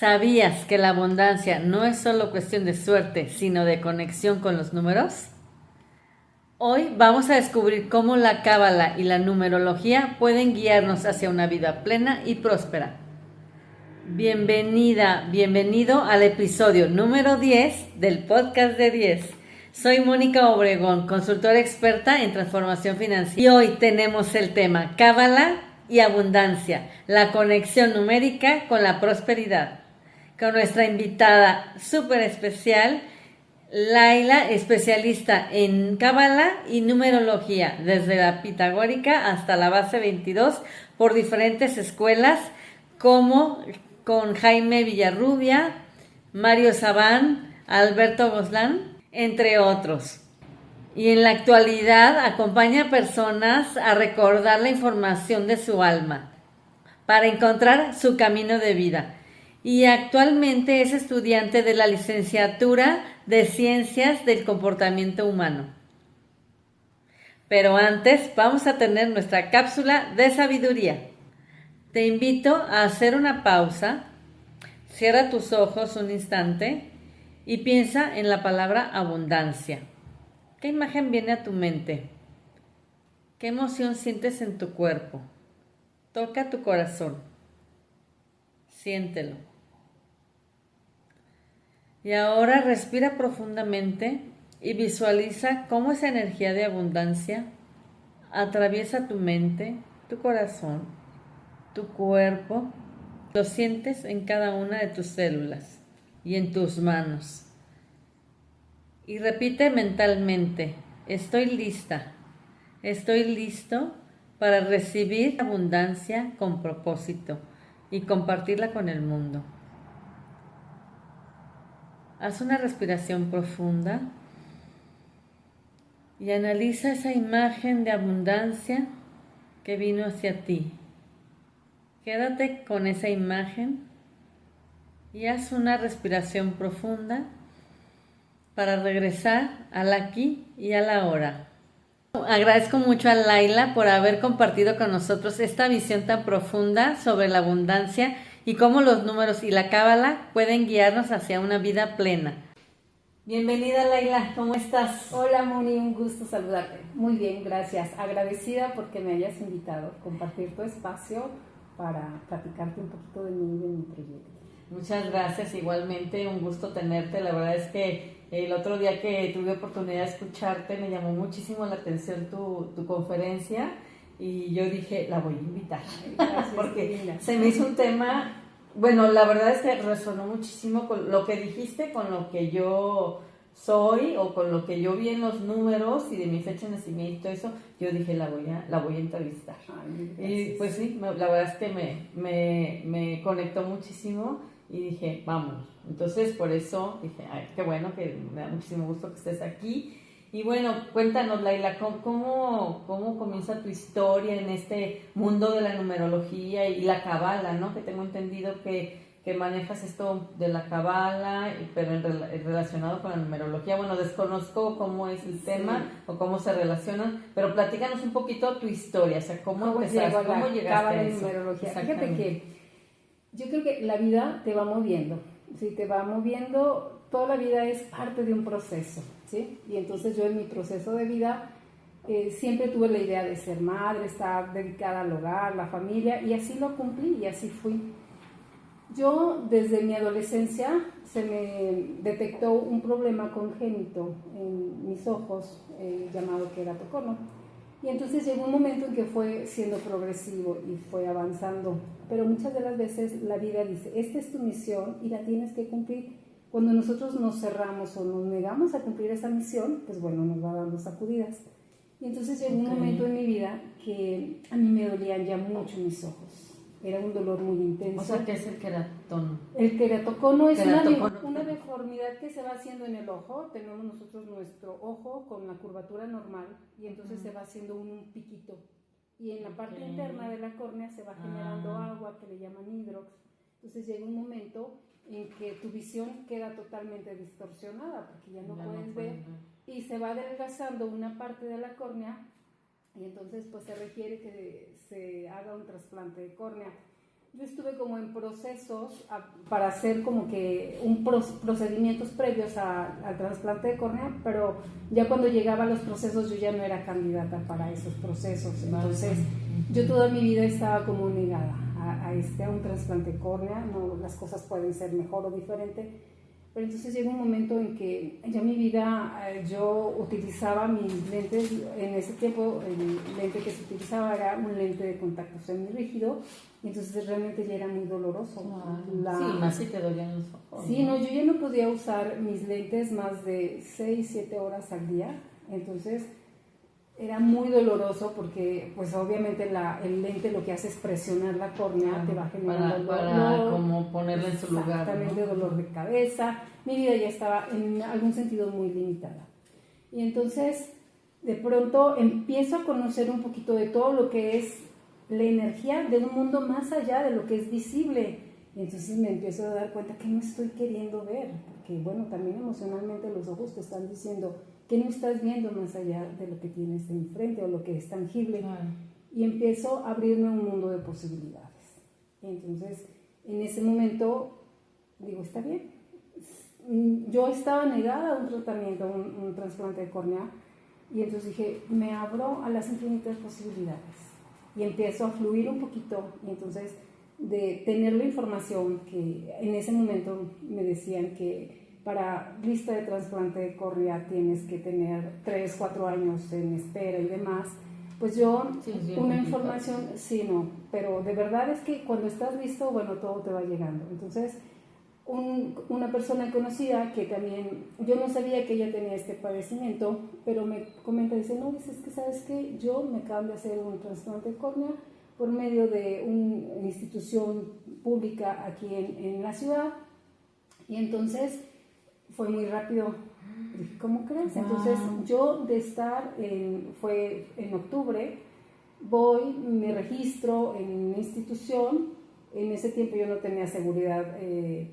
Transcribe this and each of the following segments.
¿Sabías que la abundancia no es solo cuestión de suerte, sino de conexión con los números? Hoy vamos a descubrir cómo la cábala y la numerología pueden guiarnos hacia una vida plena y próspera. Bienvenida, bienvenido al episodio número 10 del podcast de 10. Soy Mónica Obregón, consultora experta en transformación financiera. Y hoy tenemos el tema cábala y abundancia, la conexión numérica con la prosperidad. Con nuestra invitada súper especial, Laila, especialista en cábala y numerología, desde la pitagórica hasta la base 22, por diferentes escuelas, como con Jaime Villarrubia, Mario Sabán, Alberto Gozlán, entre otros. Y en la actualidad acompaña a personas a recordar la información de su alma para encontrar su camino de vida. Y actualmente es estudiante de la licenciatura de Ciencias del Comportamiento Humano. Pero antes vamos a tener nuestra cápsula de sabiduría. Te invito a hacer una pausa, cierra tus ojos un instante y piensa en la palabra abundancia. ¿Qué imagen viene a tu mente? ¿Qué emoción sientes en tu cuerpo? Toca tu corazón. Siéntelo. Y ahora respira profundamente y visualiza cómo esa energía de abundancia atraviesa tu mente, tu corazón, tu cuerpo. Lo sientes en cada una de tus células y en tus manos. Y repite mentalmente: estoy lista, estoy listo para recibir abundancia con propósito y compartirla con el mundo. Haz una respiración profunda y analiza esa imagen de abundancia que vino hacia ti. Quédate con esa imagen y haz una respiración profunda para regresar al aquí y a la ahora. Agradezco mucho a Laila por haber compartido con nosotros esta visión tan profunda sobre la abundancia y cómo los números y la cábala pueden guiarnos hacia una vida plena. Bienvenida, Laila, ¿cómo estás? Hola, Moni, un gusto saludarte. Muy bien, gracias. Agradecida porque me hayas invitado a compartir tu espacio para platicarte un poquito de mí y de mi proyecto. Muchas gracias, igualmente un gusto tenerte. La verdad es que el otro día que tuve oportunidad de escucharte me llamó muchísimo la atención tu conferencia y yo dije, la voy a invitar. Gracias, porque se me hizo un tema, bueno, la verdad es que resonó muchísimo con lo que dijiste, con lo que yo soy o con lo que yo vi en los números y de mi fecha de nacimiento, eso, yo dije, la voy a entrevistar. Ay, y pues sí, la verdad es que me conectó muchísimo. Y dije, vamos. Entonces, por eso dije, ay, qué bueno, que me da muchísimo gusto que estés aquí. Y bueno, cuéntanos, Laila, ¿cómo comienza tu historia en este mundo de la numerología y la cábala, ¿no? Que tengo entendido que manejas esto de la cábala, pero relacionado con la numerología. Bueno, desconozco cómo es el tema o cómo se relacionan, pero platícanos un poquito tu historia, o sea, ¿cómo empezaste? ¿Cómo llegaste cábala a y eso? numerología. Fíjate que yo creo que la vida te va moviendo, ¿sí? Te va moviendo, toda la vida es parte de un proceso, ¿sí? Y entonces yo en mi proceso de vida siempre tuve la idea de ser madre, estar dedicada al hogar, la familia, y así lo cumplí y así fui. Yo desde mi adolescencia se me detectó un problema congénito en mis ojos llamado queratocono. Y entonces llegó un momento en que fue siendo progresivo y fue avanzando, pero muchas de las veces la vida dice, esta es tu misión y la tienes que cumplir. Cuando nosotros nos cerramos o nos negamos a cumplir esa misión, pues bueno, nos va dando sacudidas. Y entonces llegó un momento en mi vida que a mí me dolían ya mucho mis ojos. Era un dolor muy intenso. O sea, ¿qué es el queratocono? El queratocono es una deformidad que se va haciendo en el ojo. Tenemos nosotros nuestro ojo con la curvatura normal y entonces se va haciendo un piquito. Y en la parte interna de la córnea se va generando agua que le llaman hidrox. Entonces llega un momento en que tu visión queda totalmente distorsionada porque ya no puedes ver y se va adelgazando una parte de la córnea y entonces pues se requiere que se haga un trasplante de córnea. yo estuve como en procesos para hacer como que procedimientos previos al trasplante de córnea, pero ya cuando llegaba a los procesos yo ya no era candidata para esos procesos. Entonces yo toda mi vida estaba como negada a un trasplante de córnea. No, las cosas pueden ser mejor o diferente, pero entonces llegó un momento en que ya mi vida, yo utilizaba mis lentes. En ese tiempo el lente que se utilizaba era un lente de contacto semirrígido, y entonces realmente ya era muy doloroso. Sí, más si te dolían los ojos. Sí, no, yo ya no podía usar mis lentes más de 6, 7 horas al día. Entonces era muy doloroso porque pues obviamente el lente lo que hace es presionar la córnea, te va generando para como ponerla en su lugar, ¿no? Exactamente, dolor de cabeza. Mi vida ya estaba en algún sentido muy limitada. Y entonces de pronto empiezo a conocer un poquito de todo lo que es la energía de un mundo más allá de lo que es visible. Y entonces me empiezo a dar cuenta que no estoy queriendo ver, porque bueno, también emocionalmente los ojos te están diciendo que no estás viendo más allá de lo que tienes enfrente o lo que es tangible. Y empiezo a abrirme un mundo de posibilidades. Y entonces en ese momento digo, está bien. Yo estaba negada a un tratamiento, un trasplante de córnea, y entonces dije, me abro a las infinitas posibilidades y empiezo a fluir un poquito. Y entonces de tener la información que en ese momento me decían que para lista de trasplante de córnea tienes que tener 3, 4 años en espera y demás, pues yo, una información, sí, no, pero de verdad es que cuando estás listo, bueno, todo te va llegando. Entonces una persona conocida que también, yo no sabía que ella tenía este padecimiento, pero me comenta, dice, no, dice, es que sabes que yo me acabo de hacer un trasplante de córnea por medio de una institución pública aquí en la ciudad, y entonces fue muy rápido. Dije, ¿cómo crees? Entonces yo de estar, fue en octubre, voy, me registro en una institución. En ese tiempo yo no tenía seguridad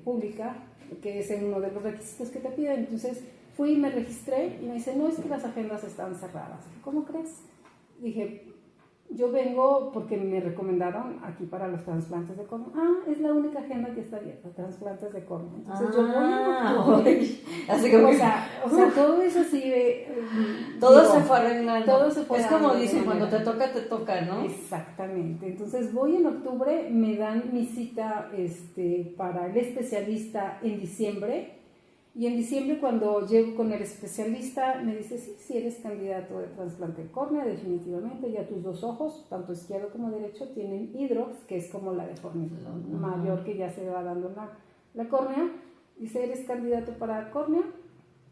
pública, que es uno de los requisitos que te piden. Entonces fui y me registré y me dice, no, es que las agendas están cerradas. Dije, ¿cómo crees? Dije, yo vengo porque me recomendaron aquí para los trasplantes de córnea. Es la única agenda que está abierta, trasplantes de córnea. Entonces yo voy así como, o sea, todo eso así todo se fue arreglando. Todo se fue es como dicen, cuando te toca, ¿no? Exactamente. Entonces voy en octubre, me dan mi cita para el especialista en diciembre. Y en diciembre, cuando llego con el especialista, me dice, sí, eres candidato de trasplante de córnea, definitivamente, ya tus 2 ojos, tanto izquierdo como derecho, tienen hidrox, que es como la deformidad mayor que ya se va dando la córnea. Dice, ¿eres candidato para córnea?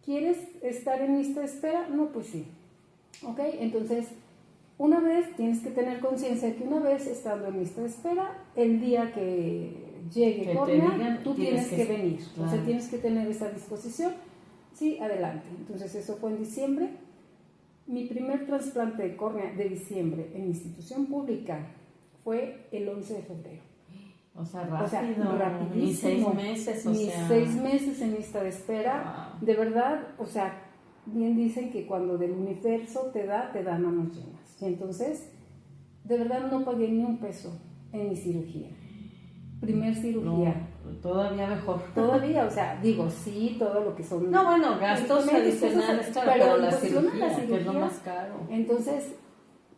¿Quieres estar en lista de espera? No, pues sí. Ok, entonces, una vez tienes que tener conciencia de que una vez estando en lista de espera, el día que llegue córnea, tú tienes que venir, claro. O sea, tienes que tener esa disposición. Sí, adelante. Entonces eso fue en diciembre. Mi primer trasplante de córnea de diciembre en institución pública fue el 11 de febrero. O sea, rapidísimo. Mis 6 meses en lista de espera. Wow. De verdad, o sea, bien dicen que cuando del universo te da manos llenas. Y entonces, de verdad no pagué ni un peso en mi cirugía. Primer cirugía. No, todavía mejor. Todavía, o sea, digo, sí, todo lo que son... No, bueno, gastos adicionales, claro, pero la cirugía, que es lo más caro. Entonces,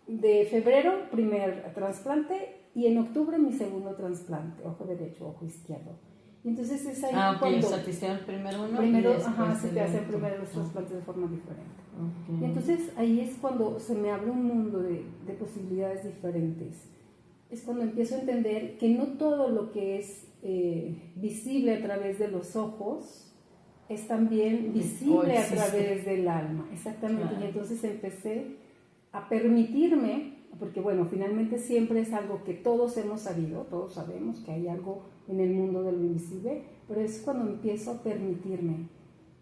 de febrero, primer trasplante, y en octubre mi segundo trasplante, ojo derecho, ojo izquierdo. Y entonces es ahí cuando... o sea, te hicieron primero uno primero, y después se te hacen primero los trasplantes de forma diferente. Okay. Y entonces ahí es cuando se me abre un mundo de posibilidades diferentes. Es cuando empiezo a entender que no todo lo que es visible a través de los ojos es también visible a través del alma. Exactamente. Claro. Y entonces empecé a permitirme, porque bueno, finalmente siempre es algo que todos hemos sabido, todos sabemos que hay algo en el mundo de lo invisible, pero es cuando empiezo a permitirme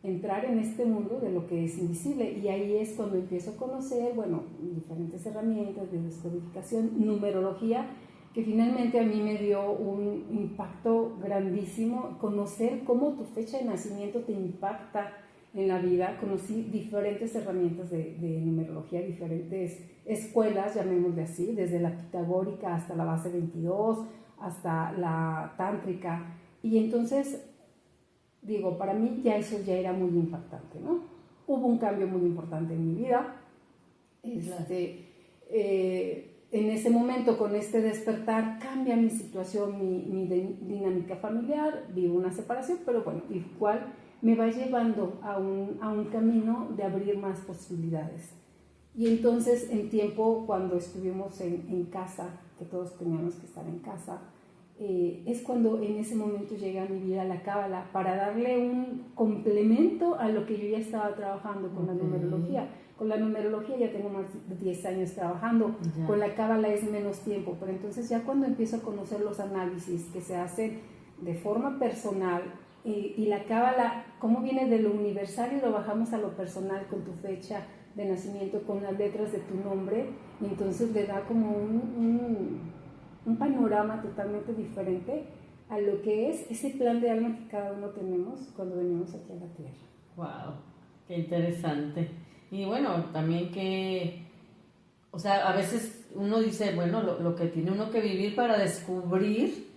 entrar en este mundo de lo que es invisible, y ahí es cuando empiezo a conocer, bueno, diferentes herramientas de descodificación, numerología, que finalmente a mí me dio un impacto grandísimo, conocer cómo tu fecha de nacimiento te impacta en la vida. Conocí diferentes herramientas de numerología, diferentes escuelas, llamémosle así, desde la pitagórica hasta la base 22, hasta la tántrica. Y entonces, digo, para mí ya eso ya era muy impactante, ¿no? Hubo un cambio muy importante en mi vida. En ese momento, con este despertar, cambia mi situación, mi dinámica familiar, vivo una separación, pero bueno, igual me va llevando a un camino de abrir más posibilidades. Y entonces, en tiempo, cuando estuvimos en casa, que todos teníamos que estar en casa, es cuando en ese momento llega a mi vida la cábala para darle un complemento a lo que yo ya estaba trabajando con la numerología. Con la numerología ya tengo más de 10 años trabajando, con la cábala es menos tiempo, pero entonces ya cuando empiezo a conocer los análisis que se hacen de forma personal y la cábala, cómo viene de lo universal y lo bajamos a lo personal con tu fecha de nacimiento, con las letras de tu nombre, y entonces le da como un panorama totalmente diferente a lo que es ese plan de alma que cada uno tenemos cuando venimos aquí a la Tierra. ¡Wow! ¡Qué interesante! Y bueno, también que, o sea, a veces uno dice, bueno, lo que tiene uno que vivir para descubrir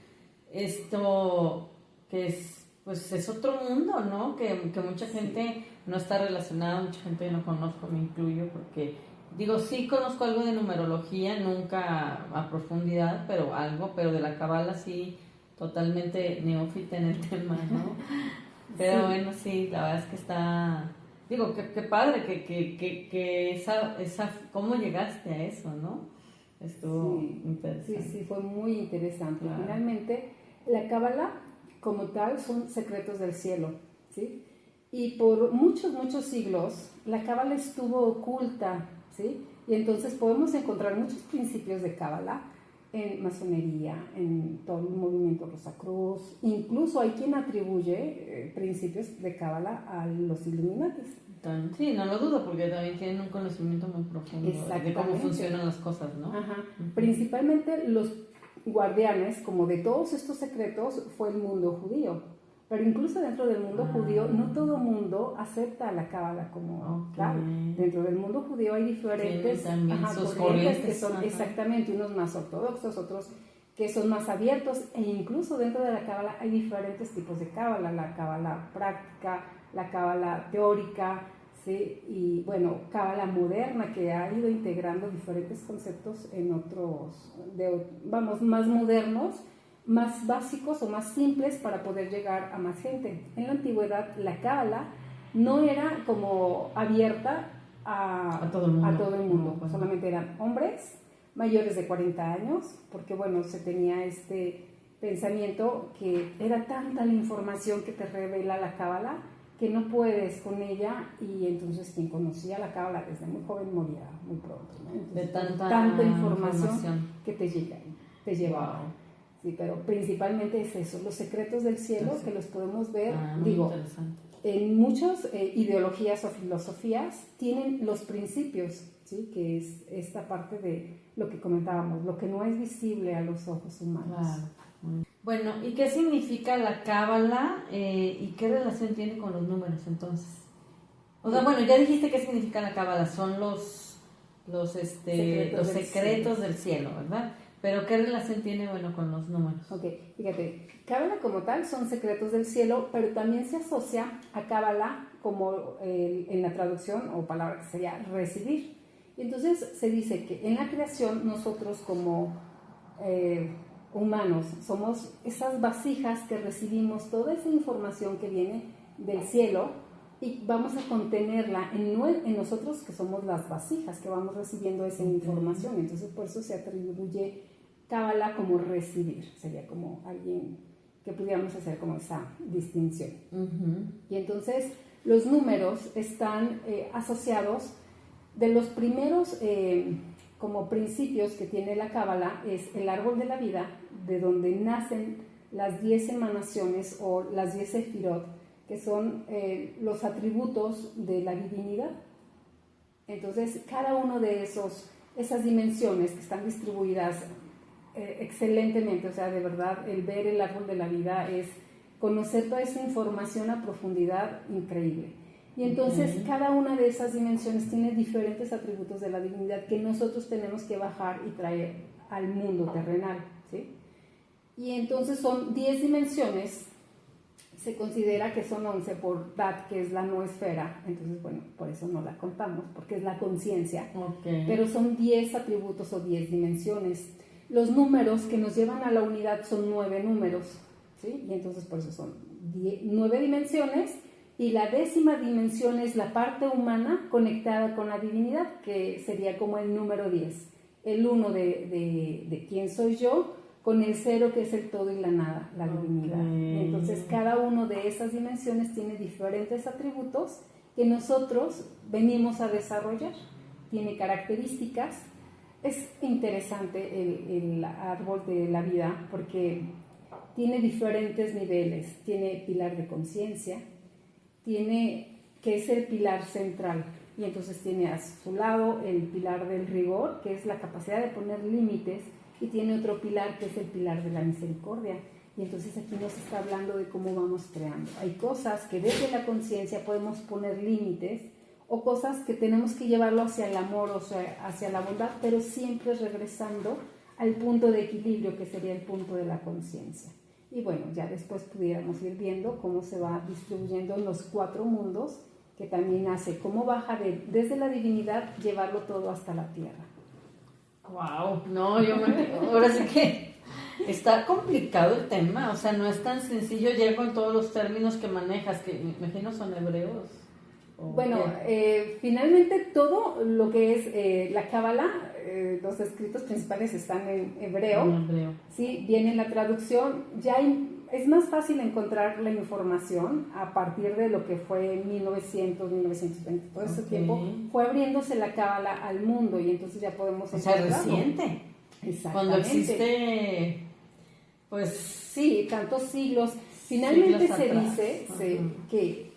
esto que es, pues es otro mundo, ¿no? Que mucha gente no está relacionada, mucha gente no conozco, me incluyo, porque digo, sí conozco algo de numerología, nunca a profundidad, pero algo, pero de la cábala sí, totalmente neófita en el tema, ¿no? Pero bueno, sí, la verdad es que está... Digo, qué padre que esa... ¿Cómo llegaste a eso, no? Estuvo interesante. Sí, fue muy interesante. Claro. Finalmente, la cábala, como tal, son secretos del cielo, ¿sí? Y por muchos siglos, la cábala estuvo oculta, ¿sí? Y entonces podemos encontrar muchos principios de cábala en masonería, en todo el movimiento Rosacruz, incluso hay quien atribuye principios de cábala a los Illuminatis. Sí, no lo dudo, porque también tienen un conocimiento muy profundo de cómo funcionan las cosas, ¿no? Ajá. Principalmente los guardianes, como de todos estos secretos, fue el mundo judío. Pero incluso dentro del mundo judío, no todo mundo acepta la cábala como tal. Dentro del mundo judío hay diferentes corrientes que son exactamente unos más ortodoxos, otros que son más abiertos, e incluso dentro de la cábala hay diferentes tipos de cábala, la cábala práctica, la cábala teórica, ¿sí? Y bueno, cábala moderna, que ha ido integrando diferentes conceptos en otros, más modernos, más básicos o más simples para poder llegar a más gente. En la antigüedad la cábala no era como abierta a todo el mundo, solamente eran hombres mayores de 40 años, porque bueno, se tenía este pensamiento que era tanta la información que te revela la cábala que no puedes con ella, y entonces quien conocía la cábala desde muy joven moría muy pronto, ¿no? Entonces, de tanta información que te lleva. Wow. Sí, pero principalmente es eso, los secretos del cielo, que los podemos ver, en muchas ideologías o filosofías tienen los principios, ¿sí? Que es esta parte de lo que comentábamos, lo que no es visible a los ojos humanos. Claro. Bueno, ¿y qué significa la cábala y qué relación tiene con los números entonces? O sea, bueno, ya dijiste qué significa la cábala, son los secretos del cielo, ¿verdad? Pero ¿qué relación tiene, con los números? Ok, fíjate, cábala como tal son secretos del cielo, pero también se asocia a cábala como en la traducción o palabra que sería recibir. Y entonces se dice que en la creación nosotros como humanos somos esas vasijas que recibimos toda esa información que viene del cielo y vamos a contenerla en nosotros, que somos las vasijas que vamos recibiendo esa información. Entonces por eso se atribuye cábala como recibir, sería como alguien que pudiéramos hacer como esa distinción. Y entonces los números están asociados, de los primeros como principios que tiene la cábala es el árbol de la vida, de donde nacen las 10 emanaciones o las 10 sefirot, que son los atributos de la divinidad. Entonces cada uno de esas dimensiones que están distribuidas excelentemente, o sea, de verdad, el ver el árbol de la vida es conocer toda esa información a profundidad increíble. Y entonces cada una de esas dimensiones tiene diferentes atributos de la divinidad que nosotros tenemos que bajar y traer al mundo terrenal, ¿sí? Y entonces son 10 dimensiones. Se considera que son 11 por Dat, que es la no esfera. Entonces, bueno, por eso no la contamos, porque es la conciencia. Okay. Pero son 10 atributos o 10 dimensiones. Los números que nos llevan a la unidad son 9 números, ¿sí? Y entonces por eso son 9 dimensiones. Y la 10ª dimensión es la parte humana conectada con la divinidad, que sería como el número 10. El 1 de quién soy yo, con el 0 que es el todo y la nada, la divinidad. Entonces cada uno de esas dimensiones tiene diferentes atributos que nosotros venimos a desarrollar. Tiene características. Es interesante el árbol de la vida porque tiene diferentes niveles. Tiene pilar de conciencia, tiene que es el pilar central, y entonces tiene a su lado el pilar del rigor, que es la capacidad de poner límites, y tiene otro pilar que es el pilar de la misericordia. Y entonces aquí nos está hablando de cómo vamos creando. Hay cosas que desde la conciencia podemos poner límites, o cosas que tenemos que llevarlo hacia el amor, o sea, hacia la bondad, pero siempre regresando al punto de equilibrio, que sería el punto de la conciencia. Y bueno, ya después pudiéramos ir viendo cómo se va distribuyendo en los 4 mundos, que también hace cómo baja desde la divinidad, llevarlo todo hasta la tierra. Wow, no, ahora sí que está complicado el tema, o sea, no es tan sencillo ya con todos los términos que manejas, que me imagino son hebreos. Bueno, finalmente todo lo que es la Cábala, los escritos principales están en hebreo. En hebreo. Sí, viene la traducción. Es más fácil encontrar la información a partir de lo que fue 1900, 1920. Todo ese tiempo fue abriéndose la Cábala al mundo, y entonces ya podemos encontrarlo. O sea, reciente. Exactamente. Cuando existe, pues... Sí, tantos siglos. Finalmente siglos se atrás. dice que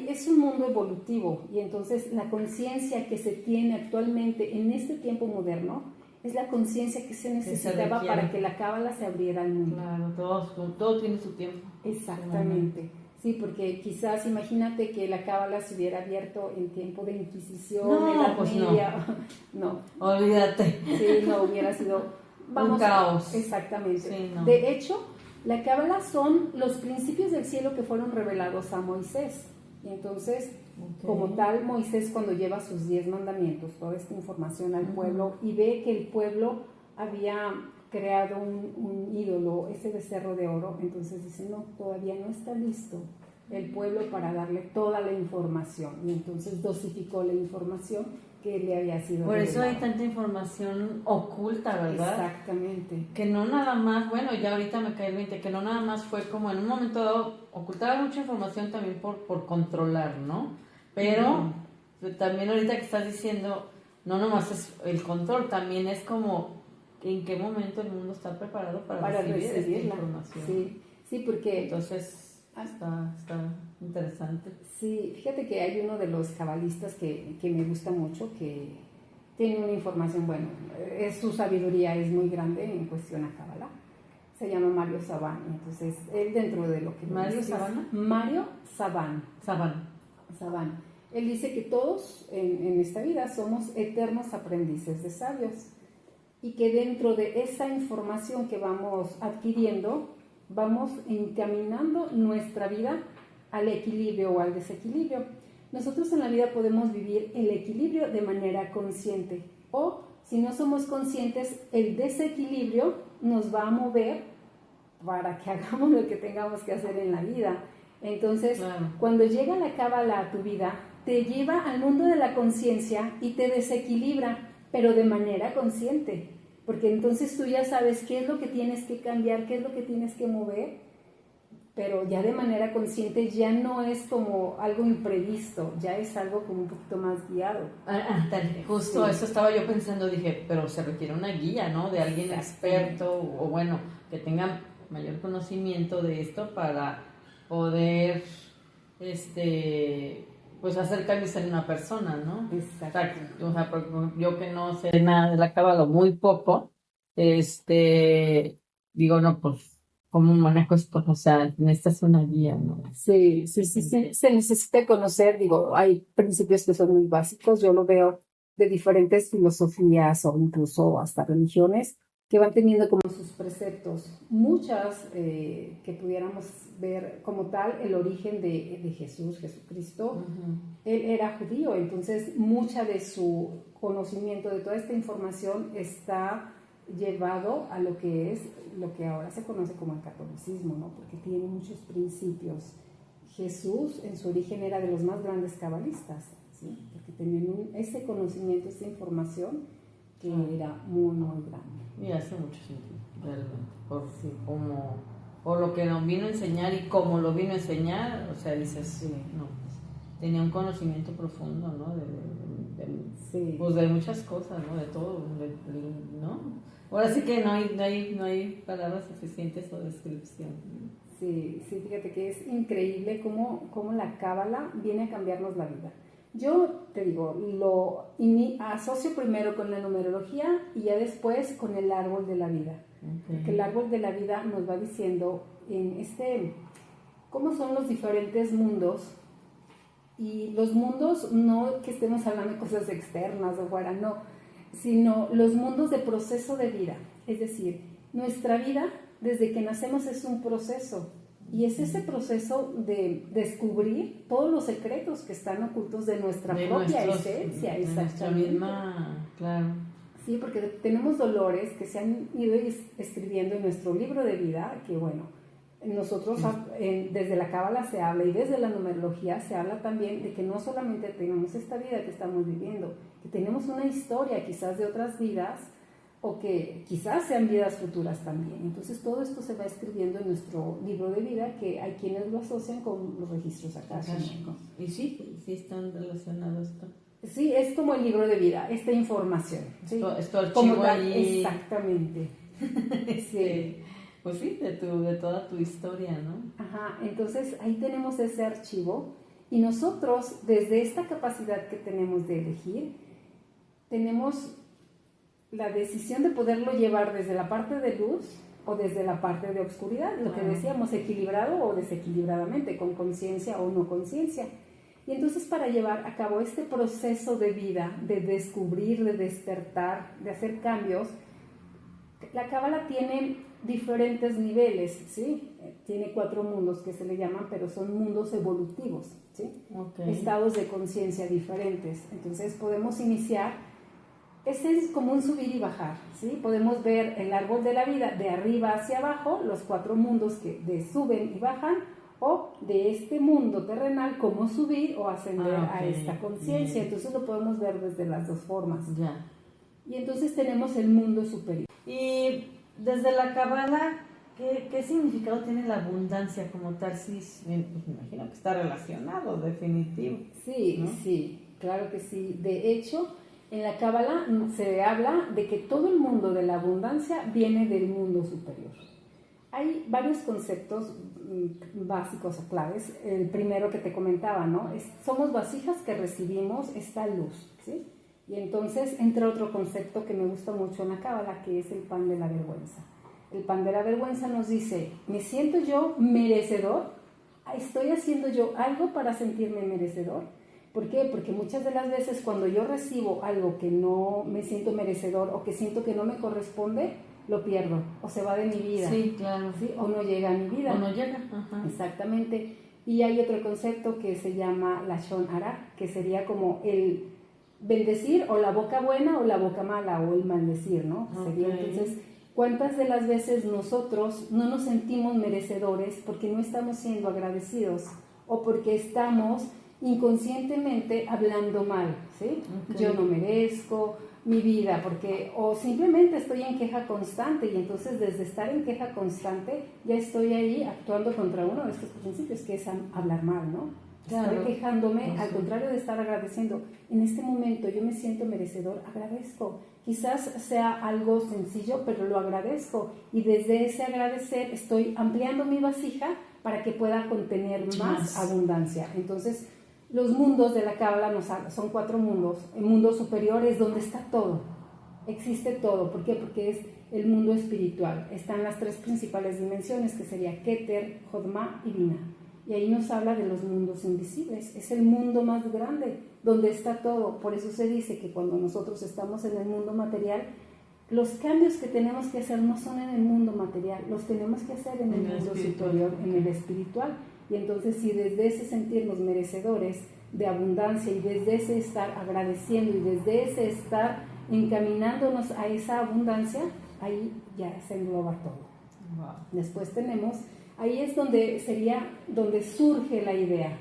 es un mundo evolutivo, y entonces la conciencia que se tiene actualmente en este tiempo moderno es la conciencia que se necesitaba para que la Cábala se abriera al mundo. Claro, todo tiene su tiempo. Exactamente. Sí, porque quizás imagínate que la Cábala se hubiera abierto en tiempo de Inquisición, Edad Media. No. Olvídate. Sí, no hubiera sido un caos. Exactamente. Sí, no. De hecho, la Cábala son los principios del cielo que fueron revelados a Moisés. Y entonces, como tal, Moisés, cuando lleva sus 10 mandamientos, toda esta información al pueblo, y ve que el pueblo había creado un ídolo, ese becerro de oro, entonces dice, no, todavía no está listo el pueblo para darle toda la información. Y entonces dosificó la información que le había sido Por eso revelada. hay tanta información oculta, ¿verdad? Exactamente. Que no nada más, bueno, ya ahorita me cae el 20, que no nada más fue como en un momento dado, ocultaba mucha información también por controlar, ¿no? Pero también ahorita que estás diciendo, no nomás es el control, también es como en qué momento el mundo está preparado para recibir esta información. Sí, sí, porque... Entonces, está interesante. Sí, fíjate que hay uno de los cabalistas que me gusta mucho, que tiene una información, bueno, su sabiduría es muy grande en cuestión a Cábala. Se llama Mario Sabán. Entonces, él dentro de lo que... ¿Mario Sabana? Mario Sabán. Sabán. Él dice que todos en esta vida somos eternos aprendices de sabios, y que dentro de esa información que vamos adquiriendo, vamos encaminando nuestra vida al equilibrio o al desequilibrio. Nosotros en la vida podemos vivir el equilibrio de manera consciente, o si no somos conscientes, el desequilibrio nos va a mover para que hagamos lo que tengamos que hacer en la vida. Entonces, cuando llega la Cábala a tu vida, te lleva al mundo de la conciencia y te desequilibra, pero de manera consciente, porque entonces tú ya sabes qué es lo que tienes que cambiar, qué es lo que tienes que mover, pero ya de manera consciente, ya no es como algo imprevisto, ya es algo como un poquito más guiado. Justo eso estaba yo pensando, dije, pero se requiere una guía, ¿no? De alguien experto, o bueno, que tenga mayor conocimiento de esto para poder, pues hacer cambios en una persona, ¿no? Exacto. O sea, yo que no sé nada de la Cábala, muy poco, digo, no, pues, ¿cómo manejo esto? O sea, necesitas una guía, ¿no? Sí, se necesita conocer, digo, hay principios que son muy básicos, yo lo veo de diferentes filosofías o incluso hasta religiones, que van teniendo como sus preceptos, muchas que pudiéramos ver como tal el origen de Jesús, Jesucristo. Él era judío, entonces mucha de su conocimiento de toda esta información está llevado a lo que ahora se conoce como el catolicismo, ¿no? Porque tiene muchos principios. Jesús en su origen era de los más grandes cabalistas, ¿sí? Porque tenían ese conocimiento, esa información que era muy, muy grande. Y hace mucho sentido, realmente, por lo que nos vino a enseñar y cómo lo vino a enseñar, o sea, dices, sí, no, pues, tenía un conocimiento profundo, ¿no? Sí. Pues de muchas cosas, ¿no? De todo, ¿no? Ahora sí que no hay palabras suficientes o descripción. Sí, fíjate que es increíble cómo la cábala viene a cambiarnos la vida. Yo te digo, lo asocio primero con la numerología y ya después con el árbol de la vida. Porque el árbol de la vida nos va diciendo cómo son los diferentes mundos. Y los mundos, no que estemos hablando de cosas externas o fuera, no, sino los mundos de proceso de vida. Es decir, nuestra vida desde que nacemos es un proceso. Y es ese proceso de descubrir todos los secretos que están ocultos de nuestra propia esencia. De nuestra misma, claro. Sí, porque tenemos dolores que se han ido escribiendo en nuestro libro de vida, que bueno, nosotros desde la cábala se habla y desde la numerología se habla también de que no solamente tenemos esta vida que estamos viviendo, que tenemos una historia quizás de otras vidas, o que quizás sean vidas futuras también. Entonces todo esto se va escribiendo en nuestro libro de vida, que hay quienes lo asocian con los registros akáshicos. Y sí están relacionados. Sí, es como el libro de vida, esta información. ¿Sí? Esto archivo ahí. Exactamente. Sí. Pues sí, de toda tu historia, ¿no? Ajá, entonces ahí tenemos ese archivo y nosotros desde esta capacidad que tenemos de elegir, tenemos la decisión de poderlo llevar desde la parte de luz o desde la parte de oscuridad, lo que decíamos, equilibrado o desequilibradamente, con conciencia o no conciencia. Y entonces para llevar a cabo este proceso de vida, de descubrir, de despertar, de hacer cambios, la cábala tiene diferentes niveles, ¿sí? Tiene 4 mundos que se le llaman, pero son mundos evolutivos, ¿sí? Okay. Estados de conciencia diferentes. Entonces podemos iniciar. Ese es como un subir y bajar, ¿sí? Podemos ver el árbol de la vida de arriba hacia abajo, los 4 mundos que suben y bajan, o de este mundo terrenal, cómo subir o ascender a esta conciencia. Entonces lo podemos ver desde las dos formas. Ya. Y entonces tenemos el mundo superior. Y desde la cábala, ¿qué significado tiene la abundancia como tal? Sí, me imagino que está relacionado, definitivo. Sí, ¿no? Sí, claro que sí. De hecho, en la cábala se habla de que todo el mundo de la abundancia viene del mundo superior. Hay varios conceptos básicos o claves. El primero que te comentaba, ¿no? Somos vasijas que recibimos esta luz, ¿sí? Y entonces entra otro concepto que me gusta mucho en la cábala, que es el pan de la vergüenza. El pan de la vergüenza nos dice, ¿me siento yo merecedor? ¿Estoy haciendo yo algo para sentirme merecedor? ¿Por qué? Porque muchas de las veces cuando yo recibo algo que no me siento merecedor o que siento que no me corresponde, lo pierdo o se va de mi vida. Sí, claro. ¿Sí? O no llega a mi vida. O no llega. Ajá. Exactamente. Y hay otro concepto que se llama Lashon Hara, que sería como el bendecir o la boca buena o la boca mala o el maldecir, ¿no? Okay. Sería entonces, ¿cuántas de las veces nosotros no nos sentimos merecedores porque no estamos siendo agradecidos o porque estamos inconscientemente hablando mal, ¿sí? Okay. Yo no merezco mi vida, porque o simplemente estoy en queja constante y entonces desde estar en queja constante ya estoy ahí actuando contra uno de estos principios que es hablar mal, ¿no? Claro. Estoy quejándome, al contrario de estar agradeciendo. En este momento yo me siento merecedor, agradezco. Quizás sea algo sencillo, pero lo agradezco. Y desde ese agradecer estoy ampliando mi vasija para que pueda contener más abundancia. Entonces, los mundos de la cábala son 4 mundos. El mundo superior es donde está todo. Existe todo. ¿Por qué? Porque es el mundo espiritual. Están las 3 principales dimensiones, que sería Keter, Jodma y Bina. Y ahí nos habla de los mundos invisibles. Es el mundo más grande, donde está todo. Por eso se dice que cuando nosotros estamos en el mundo material, los cambios que tenemos que hacer no son en el mundo material, los tenemos que hacer en el mundo superior, en el espiritual. Y entonces si desde ese sentirnos merecedores de abundancia y desde ese estar agradeciendo y desde ese estar encaminándonos a esa abundancia, ahí ya se engloba todo. Wow. Después tenemos, ahí es donde surge la idea,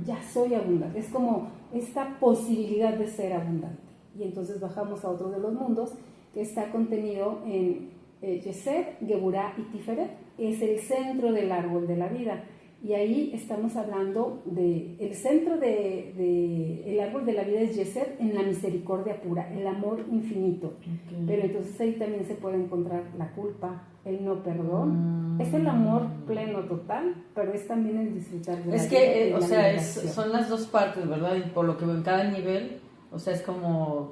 ya soy abundante, es como esta posibilidad de ser abundante. Y entonces bajamos a otro de los mundos que está contenido en Yesed, Geburah y Tiferet, es el centro del árbol de la vida. Y ahí estamos hablando el centro del árbol de la vida es Yesed, en la misericordia pura, el amor infinito. Okay. Pero entonces ahí también se puede encontrar la culpa, el no perdón. Es el amor pleno total, pero es también el disfrutar de la vida. Es que, o sea, son las dos partes, ¿verdad? Y por lo que veo en cada nivel, o sea, es como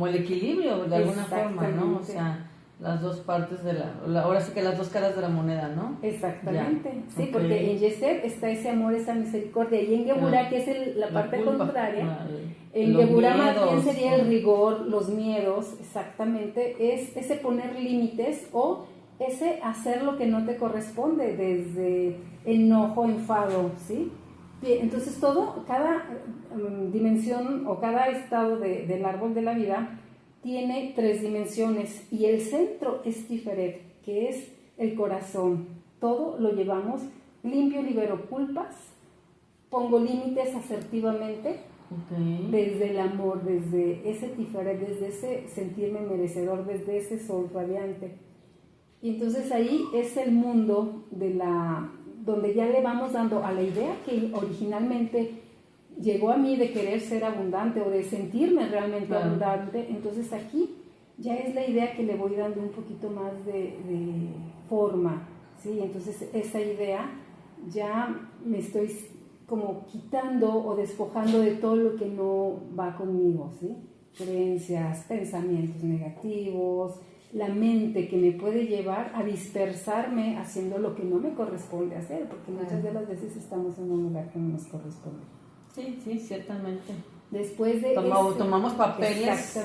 el equilibrio de alguna forma, ¿no? O sea, las dos partes ahora sí que las dos caras de la moneda, ¿no? Exactamente, ya. Sí, okay. Porque en Yesed está ese amor, esa misericordia, y en Geburah, que es la parte contraria, en Geburah más bien sería el rigor, los miedos, exactamente, es ese poner límites o ese hacer lo que no te corresponde, desde enojo, enfado, ¿sí? Entonces cada dimensión o cada estado del árbol de la vida tiene 3 dimensiones y el centro es Tiferet, que es el corazón. Todo lo llevamos limpio, libero culpas, pongo límites asertivamente, okay. Desde el amor, desde ese Tiferet, desde ese sentirme merecedor, desde ese sol radiante. Y entonces ahí es el mundo donde ya le vamos dando a la idea que originalmente llegó a mí de querer ser abundante o de sentirme realmente abundante. Entonces aquí ya es la idea que le voy dando un poquito más de forma, ¿sí? Entonces esa idea ya me estoy como quitando o despojando de todo lo que no va conmigo, ¿sí? Creencias, pensamientos negativos, la mente que me puede llevar a dispersarme haciendo lo que no me corresponde hacer, porque muchas de las veces estamos en un lugar que no nos corresponde. Sí, ciertamente. Después de tomamos papeles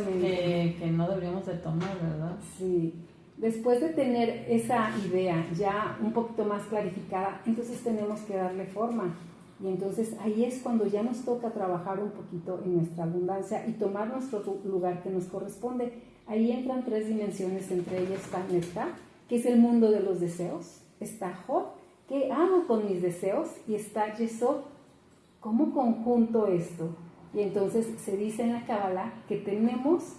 que no deberíamos de tomar, ¿verdad? Sí. Después de tener esa idea ya un poquito más clarificada, entonces tenemos que darle forma. Y entonces ahí es cuando ya nos toca trabajar un poquito en nuestra abundancia y tomar nuestro lugar que nos corresponde. Ahí entran 3 dimensiones, entre ellas está Nefta, que es el mundo de los deseos, está Jod, que amo con mis deseos, y está Yesod. ¿Cómo conjunto esto? Y entonces se dice en la Cábala que tenemos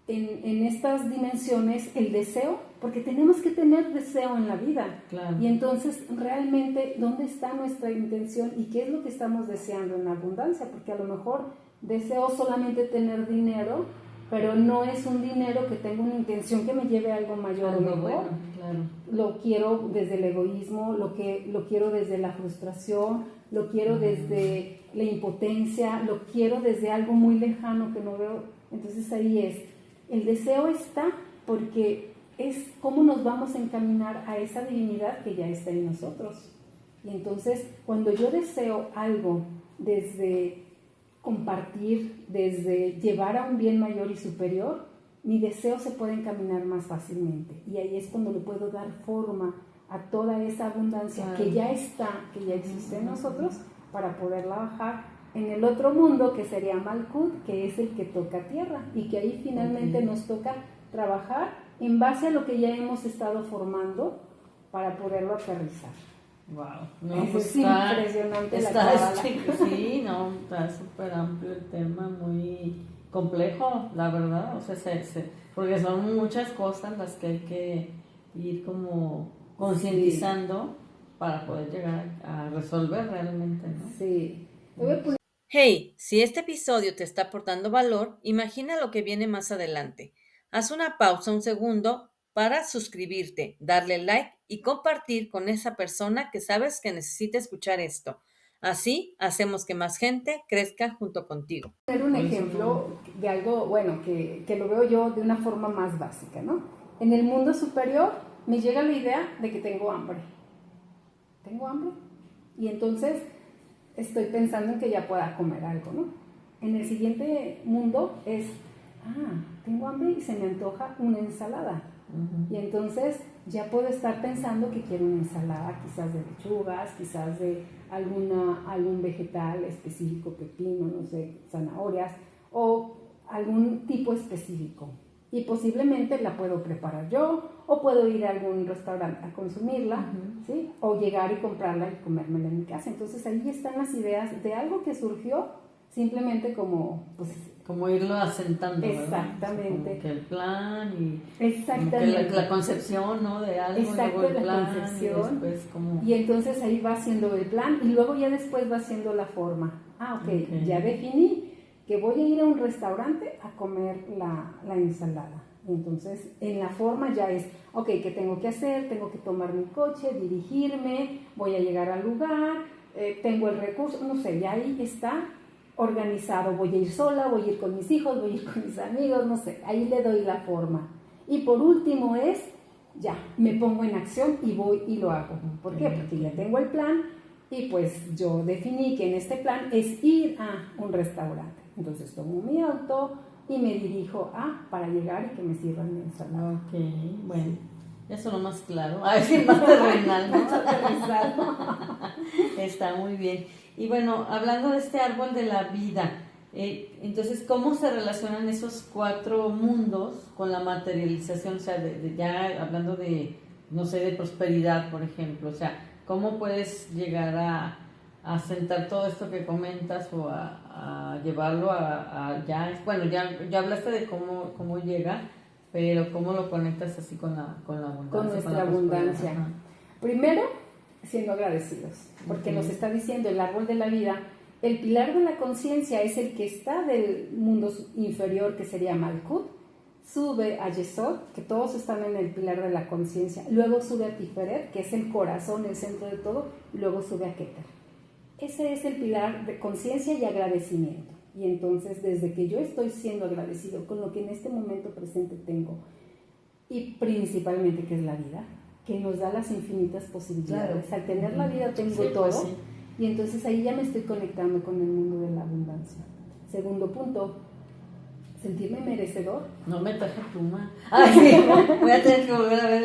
en estas dimensiones el deseo, porque tenemos que tener deseo en la vida. Claro. Y entonces realmente, ¿dónde está nuestra intención y qué es lo que estamos deseando en abundancia? Porque a lo mejor deseo solamente tener dinero, pero no es un dinero que tenga una intención que me lleve a algo mayor o mejor. Bueno, claro. Lo quiero desde el egoísmo, lo quiero desde la frustración, lo quiero desde la impotencia, lo quiero desde algo muy lejano que no veo. Entonces ahí el deseo está porque es cómo nos vamos a encaminar a esa divinidad que ya está en nosotros. Y entonces cuando yo deseo algo desde compartir, desde llevar a un bien mayor y superior, mi deseo se puede encaminar más fácilmente. Y ahí es cuando le puedo dar forma a toda esa abundancia que ya está, que ya existe en nosotros, para poderla bajar en el otro mundo que sería Malkut, que es el que toca tierra, y que ahí finalmente nos toca trabajar en base a lo que ya hemos estado formando para poderlo aterrizar. Wow, no, pues es impresionante la Cábala. Sí, no, está súper amplio el tema, muy complejo, la verdad, o sea, porque son muchas cosas las que hay que ir como concientizando para poder llegar a resolver realmente, ¿no? Sí. Hey, si este episodio te está aportando valor, imagina lo que viene más adelante. Haz una pausa un segundo para suscribirte, darle like y compartir con esa persona que sabes que necesita escuchar esto. Así hacemos que más gente crezca junto contigo. Hacer un ejemplo de algo, bueno, que lo veo yo de una forma más básica, ¿no? En el mundo superior me llega la idea de que tengo hambre. ¿Tengo hambre? Y entonces estoy pensando en que ya pueda comer algo, ¿no? En el siguiente mundo es, tengo hambre y se me antoja una ensalada. Y entonces ya puedo estar pensando que quiero una ensalada, quizás de lechugas, quizás de algún vegetal específico, pepino, no sé, zanahorias, o algún tipo específico. Y posiblemente la puedo preparar yo, o puedo ir a algún restaurante a consumirla, ¿sí? O llegar y comprarla y comérmela en mi casa. Entonces ahí están las ideas de algo que surgió simplemente como, pues, como irlo asentando, exactamente, como que el plan y exactamente, que la concepción, ¿no? De algo, exacto, y luego el la plan concepción, y después como... y entonces ahí va haciendo el plan y luego ya después va haciendo la forma. Ok, ya definí que voy a ir a un restaurante a comer la ensalada. Entonces, en la forma ya es, ok, ¿qué tengo que hacer? Tengo que tomar mi coche, dirigirme, voy a llegar al lugar, tengo el recurso, no sé, ya ahí está organizado. Voy a ir sola, voy a ir con mis hijos, voy a ir con mis amigos, no sé, ahí le doy la forma. Y por último es, ya, me pongo en acción y voy y lo hago. ¿Por qué? Porque ya tengo el plan y pues yo definí que en este plan es ir a un restaurante. Entonces tomo mi auto y me dirijo para llegar y que me sirvan mi ensalada. Ok, bueno, sí. Eso lo más claro. A ver si más terrenal, ¿no? Más aterrizado. Está muy bien. Y bueno, hablando de este árbol de la vida, entonces, ¿cómo se relacionan esos 4 mundos con la materialización? O sea, ya hablando de, no sé, de prosperidad, por ejemplo. O sea, ¿cómo puedes llegar a sentar todo esto que comentas o a llevarlo ya? Bueno, ya hablaste de cómo llega, pero ¿cómo lo conectas así con la abundancia? Con nuestra abundancia. Primero, siendo agradecidos, porque nos está diciendo el árbol de la vida, el pilar de la conciencia es el que está del mundo inferior, que sería Malkut, sube a Yesod, que todos están en el pilar de la conciencia, luego sube a Tiferet, que es el corazón, el centro de todo, y luego sube a Keter. Ese es el pilar de conciencia y agradecimiento. Y entonces, desde que yo estoy siendo agradecido con lo que en este momento presente tengo, y principalmente que es la vida, que nos da las infinitas posibilidades. Claro. Al tener la vida tengo todo, pues sí. Y entonces ahí ya me estoy conectando con el mundo de la abundancia. Segundo punto, sentirme merecedor. No me traje pluma. Ay, sí, voy a tener que volver a ver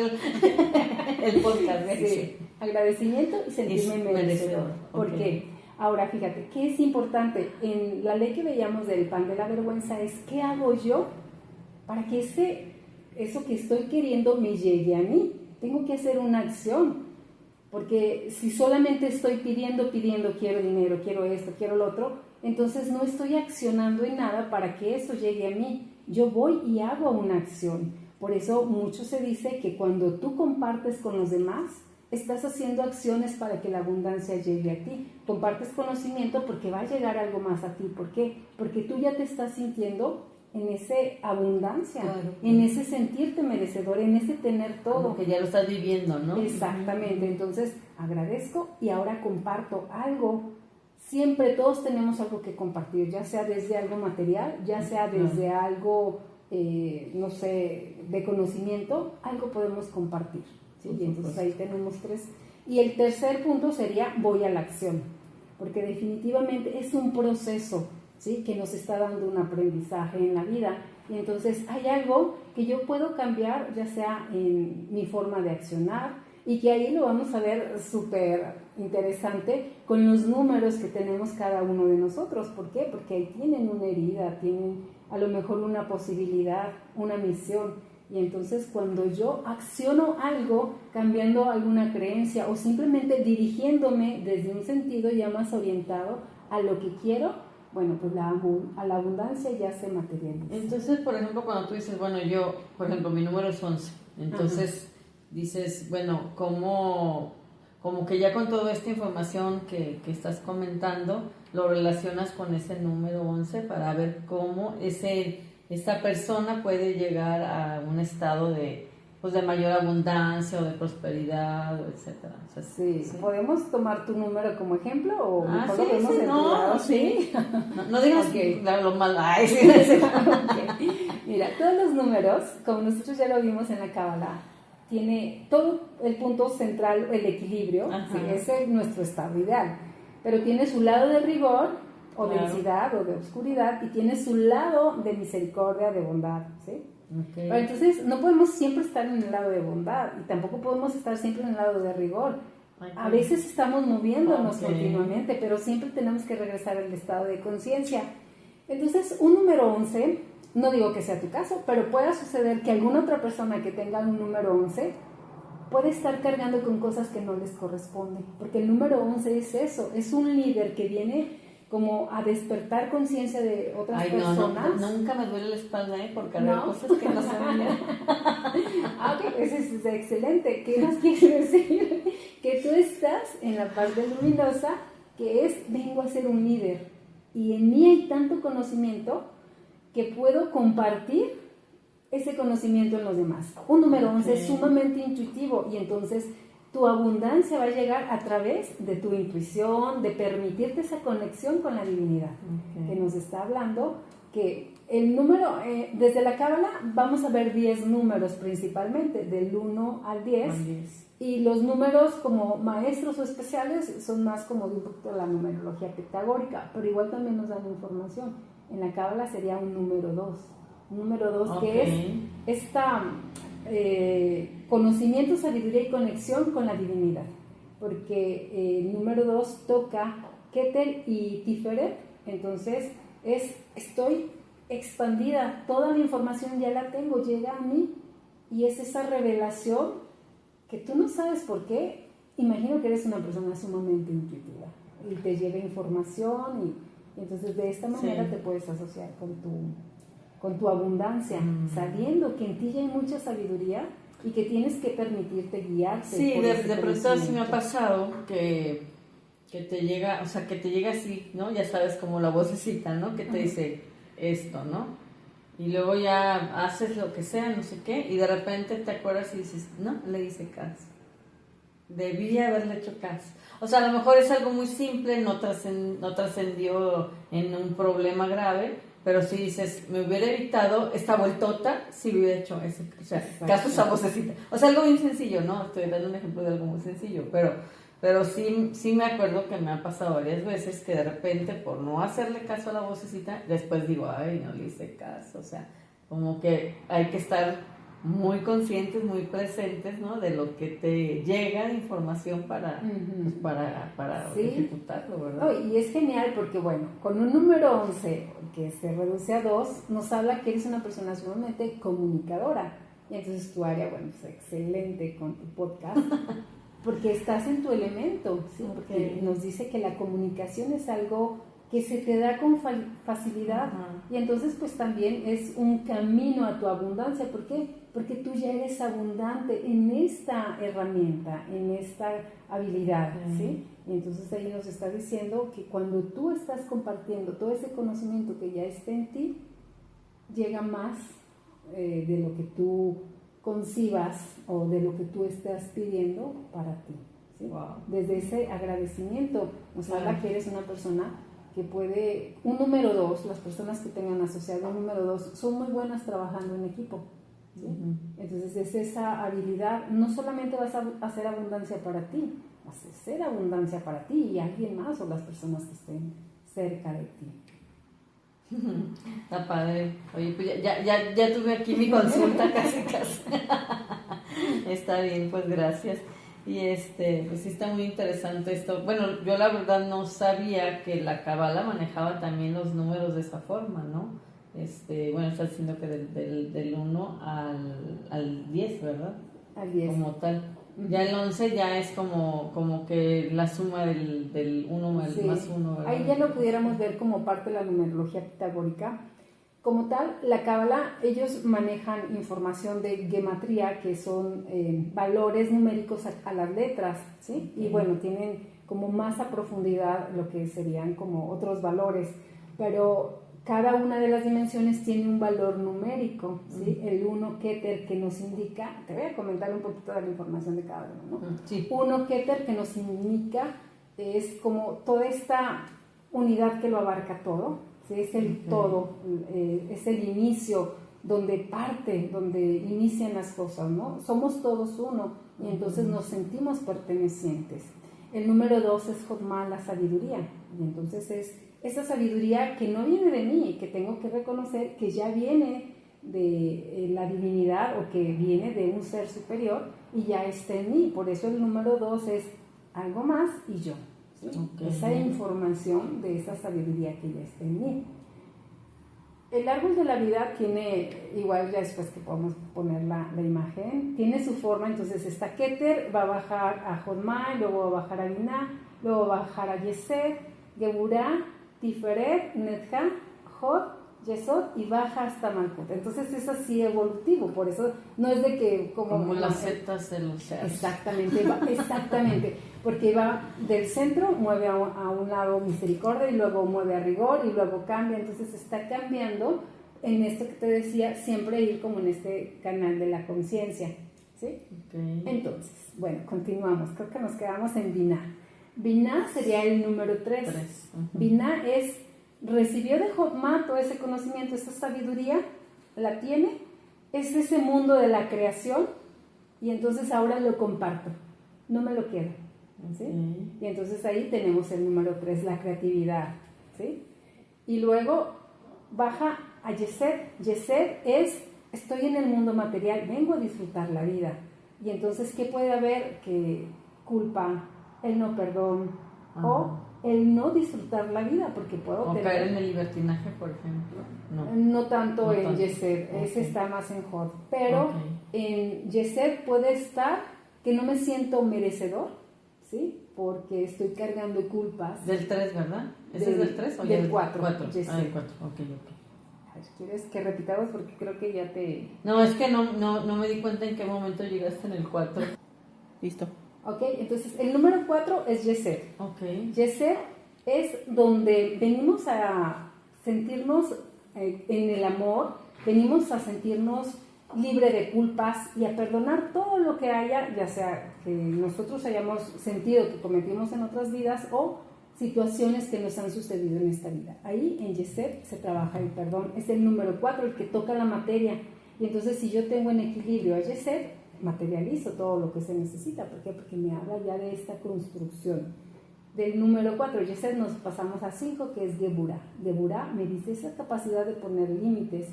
el podcast. Sí. Agradecimiento y sentirme merecedor. ¿Por qué? Ahora, fíjate, ¿qué es importante? En la ley que veíamos del pan de la vergüenza es, ¿qué hago yo para que eso que estoy queriendo me llegue a mí? Tengo que hacer una acción, porque si solamente estoy pidiendo, quiero dinero, quiero esto, quiero lo otro, entonces no estoy accionando en nada para que eso llegue a mí. Yo voy y hago una acción. Por eso mucho se dice que cuando tú compartes con los demás, estás haciendo acciones para que la abundancia llegue a ti. Compartes conocimiento porque va a llegar algo más a ti. ¿Por qué? Porque tú ya te estás sintiendo en esa abundancia, claro, en ese sentirte merecedor, en ese tener todo. Como que ya lo estás viviendo, ¿no? Exactamente. Entonces, agradezco y ahora comparto algo. Siempre todos tenemos algo que compartir, ya sea desde algo material, ya sea desde algo, no sé, de conocimiento, algo podemos compartir, ¿sí? Y entonces ahí tenemos 3. Y el tercer punto sería voy a la acción, porque definitivamente es un proceso, ¿sí? Que nos está dando un aprendizaje en la vida. Y entonces hay algo que yo puedo cambiar, ya sea en mi forma de accionar, y que ahí lo vamos a ver súper interesante con los números que tenemos cada uno de nosotros. ¿Por qué? Porque ahí tienen una herida, tienen a lo mejor una posibilidad, una misión. Y entonces cuando yo acciono algo, cambiando alguna creencia o simplemente dirigiéndome desde un sentido ya más orientado a lo que quiero, bueno, pues a la abundancia ya se materializa. Entonces, por ejemplo, cuando tú dices, bueno, yo, por ejemplo, mi número es 11, entonces dices, bueno, como que ya con toda esta información que estás comentando, lo relacionas con ese número 11 para ver cómo esa persona puede llegar a un estado de mayor abundancia o de prosperidad, etcétera. O sea, sí. ¿Podemos tomar tu número como ejemplo o mejor sí, lo vemos en privado? Sí. No digas lo malo. Ay, sí. Okay. Mira, todos los números, como nosotros ya lo vimos en la Cábala, tiene todo el punto central, el equilibrio, sí, ese es nuestro estado ideal, pero tiene su lado de rigor o Claro. densidad o de oscuridad, y tiene su lado de misericordia, de bondad, ¿sí? Okay. Pero entonces no podemos siempre estar en el lado de bondad y tampoco podemos estar siempre en el lado de rigor. A veces estamos moviéndonos continuamente, pero siempre tenemos que regresar al estado de conciencia. Entonces, un número 11, no digo que sea tu caso, pero puede suceder que alguna otra persona que tenga un número 11 puede estar cargando con cosas que no les corresponden, porque el número 11 es eso, es un líder que viene como a despertar conciencia de otras personas. Nunca me duele la espalda, por cargar cosas que no sabía. Ok, eso es excelente. ¿Qué nos quiere decir? Que tú estás en la parte luminosa, que es, vengo a ser un líder, y en mí hay tanto conocimiento que puedo compartir ese conocimiento en los demás. Un número 11 es sumamente intuitivo, y entonces tu abundancia va a llegar a través de tu intuición, de permitirte esa conexión con la divinidad, que nos está hablando que el número, desde la Cábala vamos a ver 10 números principalmente, del 1 al 10, y los números como maestros o especiales son más como de un poquito la numerología pitagórica, pero igual también nos dan información. En la Cábala sería un número 2. Un número 2 que es esta conocimiento, sabiduría y conexión con la divinidad, porque el número 2 toca Keter y Tiferet, entonces estoy expandida, toda la información ya la tengo, llega a mí, y es esa revelación que tú no sabes por qué. Imagino que eres una persona sumamente intuitiva y te llega información, y entonces de esta manera te puedes asociar con tu abundancia, sabiendo que en ti ya hay mucha sabiduría y que tienes que permitirte guiarte. Sí, de pronto sí me ha pasado que te llega, o sea, que te llega así, ¿no? Ya sabes, como la vocecita, ¿no? Que te dice esto, ¿no? Y luego ya haces lo que sea, no sé qué, y de repente te acuerdas y dices, no, le hice caso. Debí haberle hecho caso. O sea, a lo mejor es algo muy simple, no trascendió en un problema grave, pero si dices, me hubiera evitado esta vueltota si hubiera hecho ese, o sea, caso a esa vocecita. O sea, algo bien sencillo, ¿no? Estoy dando un ejemplo de algo muy sencillo, pero sí me acuerdo que me ha pasado varias veces que de repente, por no hacerle caso a la vocecita, después digo, ay, no le hice caso. O sea, como que hay que estar muy conscientes, muy presentes, ¿no? De lo que te llega de información para ejecutarlo, ¿verdad? No, y es genial porque, bueno, con un número 11 que se reduce a 2, nos habla que eres una persona sumamente comunicadora. Y entonces tu área, bueno, es excelente con tu podcast, porque estás en tu elemento, ¿sí? Porque nos dice que la comunicación es algo que se te da con facilidad, y entonces pues también es un camino a tu abundancia. ¿Por qué? Porque tú ya eres abundante en esta herramienta, en esta habilidad, ¿sí? Y entonces ahí nos está diciendo que cuando tú estás compartiendo todo ese conocimiento que ya está en ti, llega más de lo que tú concibas o de lo que tú estás pidiendo para ti, ¿sí? Wow. Desde ese agradecimiento nos habla que eres una persona que puede, un número 2, las personas que tengan asociado un número 2 son muy buenas trabajando en equipo, ¿sí? Entonces es esa habilidad, no solamente vas a hacer abundancia para ti, vas a hacer abundancia para ti y alguien más, o las personas que estén cerca de ti. Está padre. Oye, pues ya tuve aquí mi consulta casi. Está bien, pues gracias. Y pues sí está muy interesante esto. Bueno, yo la verdad no sabía que la Cábala manejaba también los números de esa forma, ¿no? Bueno, está diciendo que del 1 al 10, ¿verdad? Al 10. Como tal. Ya el 11 ya es como que la suma del 1 más 1, ¿verdad? Ahí ya lo pudiéramos ver como parte de la numerología pitagórica. Como tal, la Cábala, ellos manejan información de gematría, que son valores numéricos a las letras, ¿sí? Y bueno, tienen como más a profundidad lo que serían como otros valores, pero cada una de las dimensiones tiene un valor numérico, ¿sí? El 1 Keter, que nos indica, te voy a comentar un poquito de la información de cada uno, ¿no? Sí. 1 Keter, que nos indica, es como toda esta unidad que lo abarca todo, ¿sí? Es el todo, es el inicio, donde inician las cosas, ¿no? Somos todos uno, y entonces nos sentimos pertenecientes. El número 2 es Jotma, la sabiduría, y entonces es esa sabiduría que no viene de mí, que tengo que reconocer que ya viene de la divinidad o que viene de un ser superior y ya está en mí. Por eso el número 2 es algo más y yo, ¿sí? Okay. Esa información de esa sabiduría que ya está en mí. El árbol de la vida tiene, igual ya después que podemos poner la imagen, tiene su forma. Entonces está Keter, va a bajar a Jodmai, luego va a bajar a Binah, luego va a bajar a Yesed, Geburah, Tiferet, Netha, Jod, Yesod y baja hasta Malkut. Entonces es así evolutivo, por eso no es de que como las setas de los seres. Exactamente, porque va del centro, mueve a un lado misericordia y luego mueve a rigor y luego cambia. Entonces está cambiando en esto que te decía, siempre ir como en este canal de la conciencia, ¿sí? Okay. Entonces, bueno, continuamos, creo que nos quedamos en Binah. Binah sería el número 3. Binah recibió de Jotma todo ese conocimiento, esa sabiduría, la tiene, es ese mundo de la creación y entonces ahora lo comparto, no me lo quedo, ¿sí? Y entonces ahí tenemos el número 3, la creatividad, ¿sí? Y luego baja a Yesed. Yesed es, estoy en el mundo material, vengo a disfrutar la vida. Y entonces, ¿qué puede haber? Que culpa, el no perdón, o el no disfrutar la vida, porque puedo tener... caer en el libertinaje, por ejemplo. No tanto en Yesed, ese está más en Jod. Pero en Yesed puede estar que no me siento merecedor, ¿sí? Porque estoy cargando culpas. Del 3, ¿verdad? ¿Ese es del 3 o del 4? Del 4, ok. ¿Quieres que repitamos? Porque creo que ya te... No, es que no me di cuenta en qué momento llegaste en el 4. Listo. Ok, entonces el número 4 es Yesed. Okay. Yesed es donde venimos a sentirnos en el amor, venimos a sentirnos libre de culpas y a perdonar todo lo que haya, ya sea que nosotros hayamos sentido que cometimos en otras vidas o situaciones que nos han sucedido en esta vida. Ahí en Yesed se trabaja el perdón, es el número 4, el que toca la materia. Y entonces si yo tengo en equilibrio a Yesed, materializo todo lo que se necesita. ¿Por qué? Porque me habla ya de esta construcción. Del número 4, Yesed, nos pasamos a 5, que es Geburah. Geburah me dice esa capacidad de poner límites.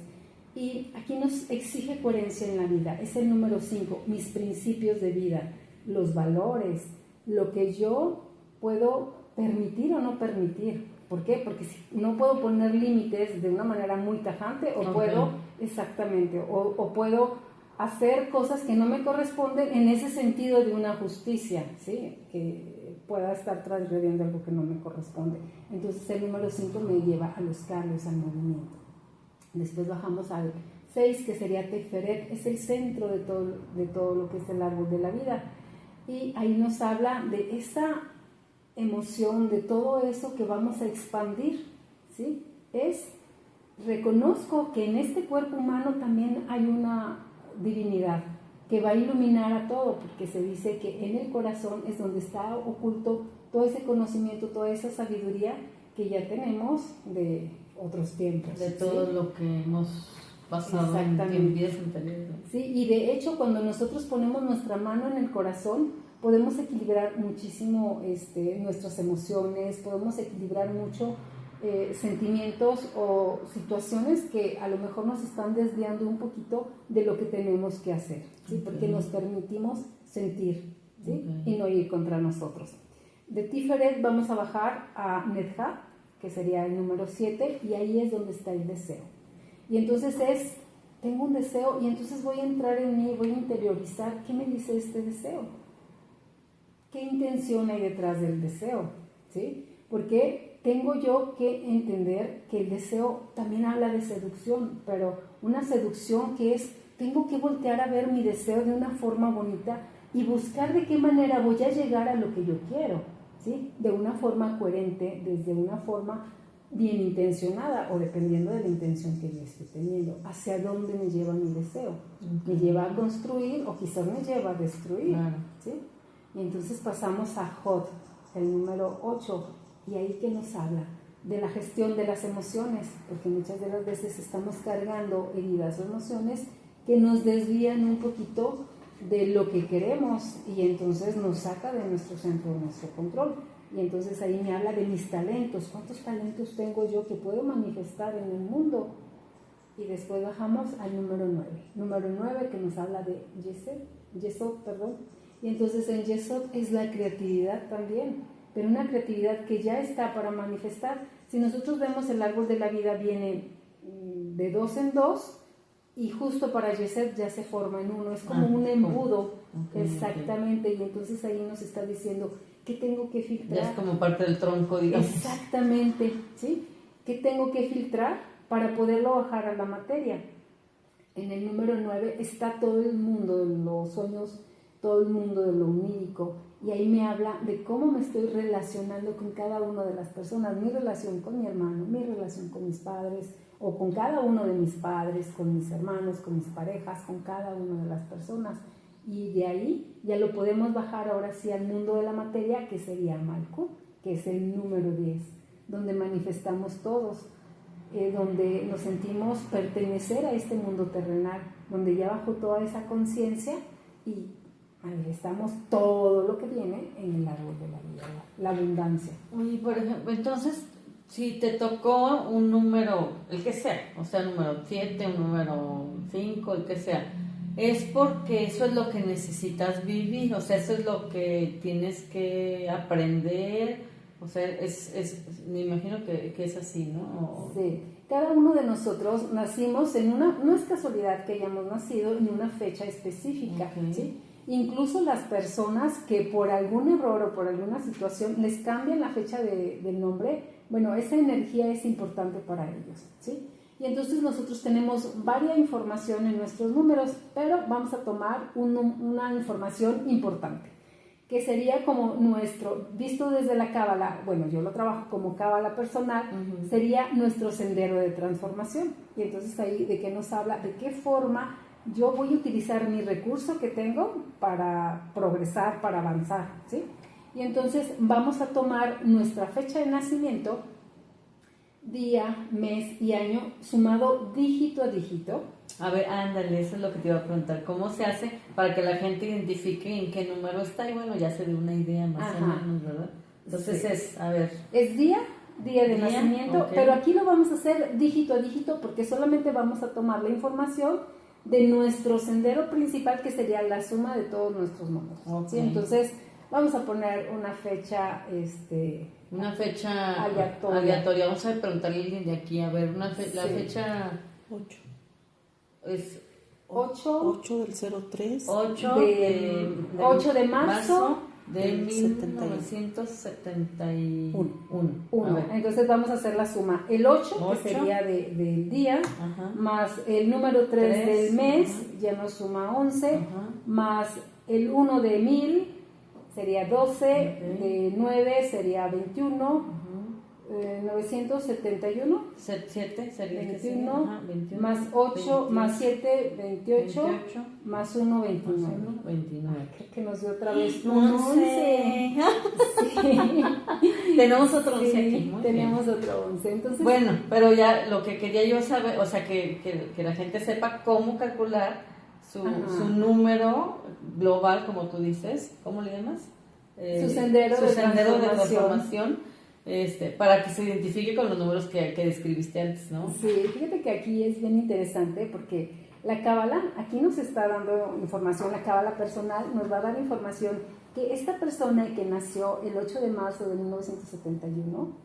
Y aquí nos exige coherencia en la vida. Es el número 5, mis principios de vida, los valores, lo que yo puedo permitir o no permitir. ¿Por qué? Porque si no puedo poner límites de una manera muy tajante, o puedo, exactamente, o puedo hacer cosas que no me corresponden en ese sentido de una justicia, ¿sí? Que pueda estar transgrediendo algo que no me corresponde. Entonces el número 5 me lleva a los cambios, al movimiento. Después bajamos al 6, que sería Teferet, es el centro de todo lo que es el árbol de la vida. Y ahí nos habla de esa emoción, de todo eso que vamos a expandir, ¿sí? Reconozco que en este cuerpo humano también hay una divinidad que va a iluminar a todo, porque se dice que en el corazón es donde está oculto todo ese conocimiento, toda esa sabiduría que ya tenemos de otros tiempos. De todo, ¿sí? Lo que hemos pasado en vidas anteriores. Sí, y de hecho cuando nosotros ponemos nuestra mano en el corazón, podemos equilibrar muchísimo nuestras emociones, podemos equilibrar mucho sentimientos o situaciones que a lo mejor nos están desviando un poquito de lo que tenemos que hacer, ¿sí? Porque nos permitimos sentir, ¿sí? Y no ir contra nosotros. De Tiferet vamos a bajar a Netha, que sería el número 7, y ahí es donde está el deseo. Y entonces tengo un deseo y entonces voy a entrar en mí, voy a interiorizar, ¿qué me dice este deseo? ¿Qué intención hay detrás del deseo? ¿Sí? Porque tengo yo que entender que el deseo también habla de seducción, pero una seducción que tengo que voltear a ver mi deseo de una forma bonita y buscar de qué manera voy a llegar a lo que yo quiero, ¿sí? De una forma coherente, desde una forma bien intencionada o dependiendo de la intención que yo esté teniendo. ¿Hacia dónde me lleva mi deseo? ¿Me lleva a construir o quizás me lleva a destruir? Claro. ¿Sí? Y entonces pasamos a Jod, el número 8, y ahí que nos habla de la gestión de las emociones, porque muchas de las veces estamos cargando heridas o emociones que nos desvían un poquito de lo que queremos y entonces nos saca de nuestro centro, de nuestro control. Y entonces ahí me habla de mis talentos, cuántos talentos tengo yo que puedo manifestar en el mundo. Y después bajamos al número 9. Número 9 que nos habla de Yesod, perdón. Y entonces en Yesod es la creatividad también, pero una creatividad que ya está para manifestar. Si nosotros vemos el árbol de la vida viene de 2 en 2 y justo para Yesod ya se forma en uno, es como un embudo, exactamente. Y entonces ahí nos está diciendo qué tengo que filtrar. Ya es como parte del tronco, digamos. Exactamente, ¿sí? ¿Qué tengo que filtrar para poderlo bajar a la materia? En el número 9 está todo el mundo de los sueños, todo el mundo de lo onírico, y ahí me habla de cómo me estoy relacionando con cada una de las personas, mi relación con mi hermano, mi relación con mis padres, o con cada uno de mis padres, con mis hermanos, con mis parejas, con cada una de las personas. Y de ahí ya lo podemos bajar ahora sí al mundo de la materia, que sería Malkut, que es el número 10, donde manifestamos todos, donde nos sentimos pertenecer a este mundo terrenal, donde ya bajo toda esa conciencia y manifestamos todo lo que viene en el árbol de la vida, la abundancia. Oye, por ejemplo, entonces, si te tocó un número, el que sea, o sea, número 7, un número 5, el que sea, es porque eso es lo que necesitas vivir, o sea, eso es lo que tienes que aprender. O sea, me imagino que es así, ¿no? Sí, cada uno de nosotros nacimos no es casualidad que hayamos nacido en una fecha específica, ¿sí? Incluso las personas que por algún error o por alguna situación les cambian la fecha del nombre, bueno, esa energía es importante para ellos, ¿sí? Y entonces nosotros tenemos varias información en nuestros números, pero vamos a tomar una información importante, que sería como nuestro, visto desde la Cábala, bueno, yo lo trabajo como Cábala personal, sería nuestro sendero de transformación. Y entonces ahí, ¿de qué nos habla? ¿De qué forma yo voy a utilizar mi recurso que tengo para progresar, para avanzar? ¿Sí? Y entonces vamos a tomar nuestra fecha de nacimiento, día, mes y año, sumado dígito a dígito. A ver, ándale, eso es lo que te iba a preguntar. ¿Cómo se hace para que la gente identifique en qué número está? Y bueno, ya se dé una idea más o menos, ¿verdad? Entonces sí. Es día de nacimiento, pero aquí lo vamos a hacer dígito a dígito porque solamente vamos a tomar la información de nuestro sendero principal, que sería la suma de todos nuestros números. ¿Sí? Entonces, vamos a poner una fecha, una fecha aleatoria. Vamos a preguntarle a alguien de aquí, a ver, la fecha 8. Es 8 del 03. 8 de marzo de 1971. Entonces vamos a hacer la suma. El 8 que sería del día, más el número 3 del mes, ya nos suma 11, más el 1 de 1000, sería 12, de 9 sería 21, 971, 7 sería 21, 21 más 8, más 7, 28, más 1, 29. Creo que nos dio otra vez un 11. Sí. Tenemos otro 11 aquí. Tenemos otro 11. Entonces, bueno, pero ya lo que quería yo saber, o sea, que la gente sepa cómo calcular su número global, como tú dices. ¿Cómo le llamas? Su sendero de transformación. Para que se identifique con los números que describiste antes, ¿no? Sí, fíjate que aquí es bien interesante porque la Cábala, aquí nos está dando información, la Cábala personal nos va a dar información que esta persona que nació el 8 de marzo de 1971,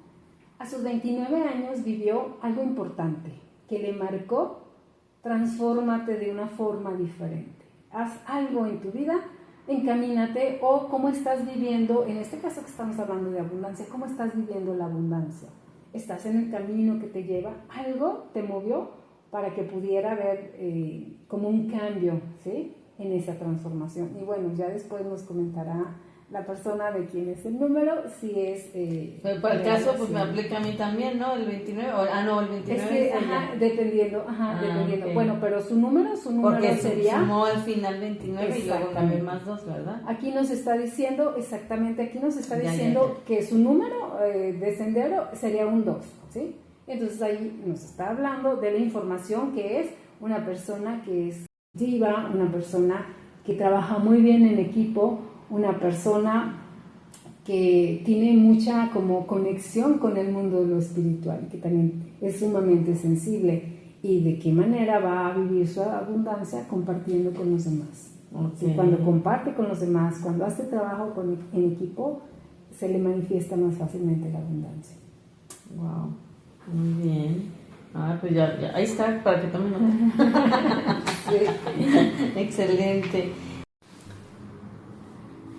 a sus 29 años vivió algo importante, que le marcó: transfórmate de una forma diferente, haz algo en tu vida, encamínate, o cómo estás viviendo, en este caso que estamos hablando de abundancia, cómo estás viviendo la abundancia. Estás en el camino que te lleva, algo te movió para que pudiera haber como un cambio, ¿sí?, en esa transformación. Y bueno, ya después nos comentará la persona de quién es el número, si es... Pero para el caso, pues me aplica a mí también, ¿no? El 29, el 29 es que, dependiendo. Okay. Bueno, pero su número porque sería... sumó al final 29 y luego también más 2, ¿verdad? Aquí nos está diciendo, exactamente, que su número de sendero sería un 2, ¿sí? Entonces ahí nos está hablando de la información que es una persona que es diva, una persona que trabaja muy bien en equipo, una persona que tiene mucha como conexión con el mundo de lo espiritual, que también es sumamente sensible, y de qué manera va a vivir su abundancia compartiendo con los demás. Okay. Y cuando comparte con los demás, cuando hace trabajo en equipo, se le manifiesta más fácilmente la abundancia. Wow, muy bien. Pues ya, ahí está, para que tomen nota. Sí. Excelente.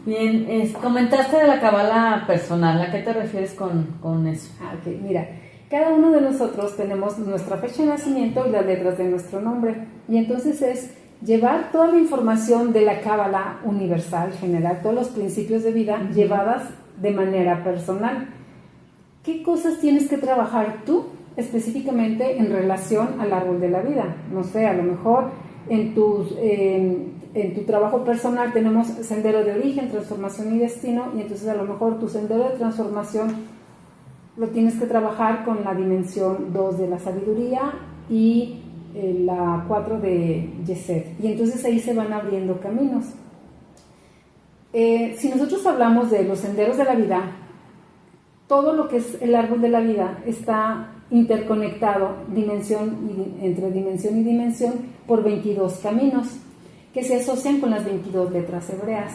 Bien, comentaste de la cábala personal. ¿A qué te refieres con eso? Ok, mira, cada uno de nosotros tenemos nuestra fecha de nacimiento y las letras de nuestro nombre. Y entonces es llevar toda la información de la cábala universal, general, todos los principios de vida llevadas de manera personal. ¿Qué cosas tienes que trabajar tú específicamente en relación al árbol de la vida? No sé, a lo mejor en tu trabajo personal tenemos sendero de origen, transformación y destino, y entonces a lo mejor tu sendero de transformación lo tienes que trabajar con la dimensión 2 de la sabiduría y la 4 de Yesed, y entonces ahí se van abriendo caminos. Si nosotros hablamos de los senderos de la vida, todo lo que es el árbol de la vida está interconectado entre dimensión y dimensión por 22 caminos que se asocian con las 22 letras hebreas.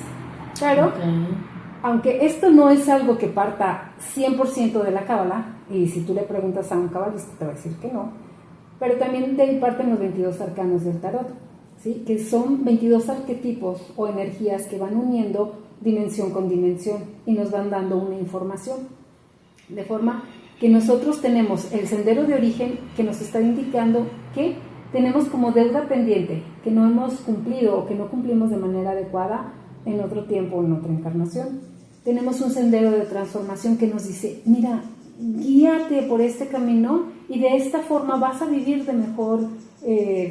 Claro, aunque esto no es algo que parta 100% de la cábala, y si tú le preguntas a un cabalista te va a decir que no, pero también de ahí parten los 22 arcanos del tarot, ¿sí? Que son 22 arquetipos o energías que van uniendo dimensión con dimensión y nos van dando una información. De forma que nosotros tenemos el sendero de origen que nos está indicando que tenemos como deuda pendiente, que no hemos cumplido o que no cumplimos de manera adecuada en otro tiempo o en otra encarnación. Tenemos un sendero de transformación que nos dice, mira, guíate por este camino y de esta forma vas a vivir de mejor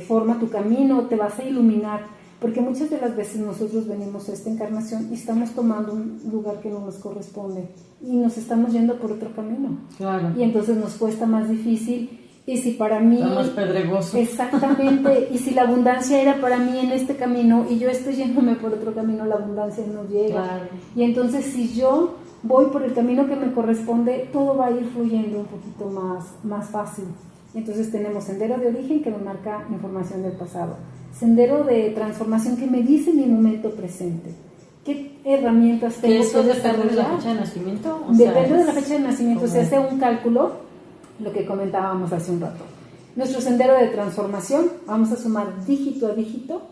forma tu camino, te vas a iluminar. Porque muchas de las veces nosotros venimos a esta encarnación y estamos tomando un lugar que no nos corresponde y nos estamos yendo por otro camino. Claro. Y entonces nos cuesta más difícil. Y si para mí... Está más pedregoso. Exactamente. Y si la abundancia era para mí en este camino y yo estoy yéndome por otro camino, la abundancia no llega. Claro. Y entonces si yo voy por el camino que me corresponde, todo va a ir fluyendo un poquito más fácil. Entonces tenemos sendero de origen que me marca información del pasado. Sendero de transformación que me dice mi momento presente. ¿Qué herramientas tengo ¿Eso que depende de la desarrollar? fecha de nacimiento? Depende de la fecha de nacimiento. Se hace ¿cómo? un cálculo, lo que comentábamos hace un rato. Nuestro sendero de transformación, vamos a sumar dígito a dígito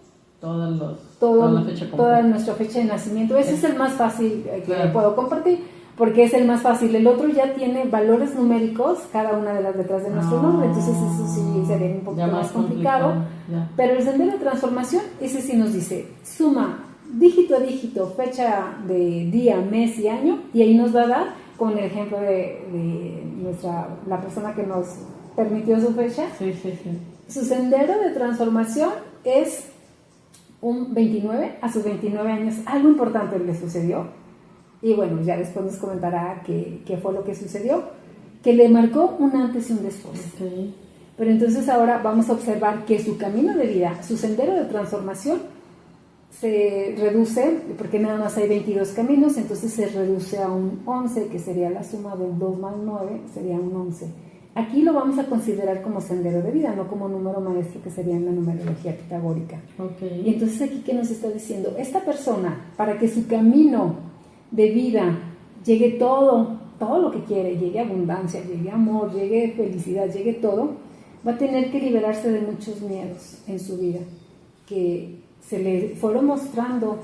toda nuestra fecha de nacimiento. Ese es el más fácil que puedo compartir, porque es el más fácil. El otro ya tiene valores numéricos, cada una de las letras de nuestro nombre, entonces eso sí sería un poquito más complicado. Pero el sendero de transformación, ese sí nos dice, suma dígito a dígito, fecha de día, mes y año, y ahí nos va a dar, con el ejemplo de la persona que nos permitió su fecha, su sendero de transformación es un 29, a sus 29 años, algo importante le sucedió. Y bueno, ya después nos comentará qué fue lo que sucedió, que le marcó un antes y un después. Okay. Pero entonces ahora vamos a observar que su camino de vida, su sendero de transformación, se reduce, porque nada más hay 22 caminos, entonces se reduce a un 11, que sería la suma del 2 más 9, sería un 11. Aquí lo vamos a considerar como sendero de vida, no como número maestro, que sería en la numerología pitagórica. Okay. Y entonces aquí, ¿qué nos está diciendo? Esta persona, para que su camino de vida llegue todo lo que quiere, llegue abundancia, llegue amor, llegue felicidad, llegue todo, va a tener que liberarse de muchos miedos en su vida que se le fueron mostrando.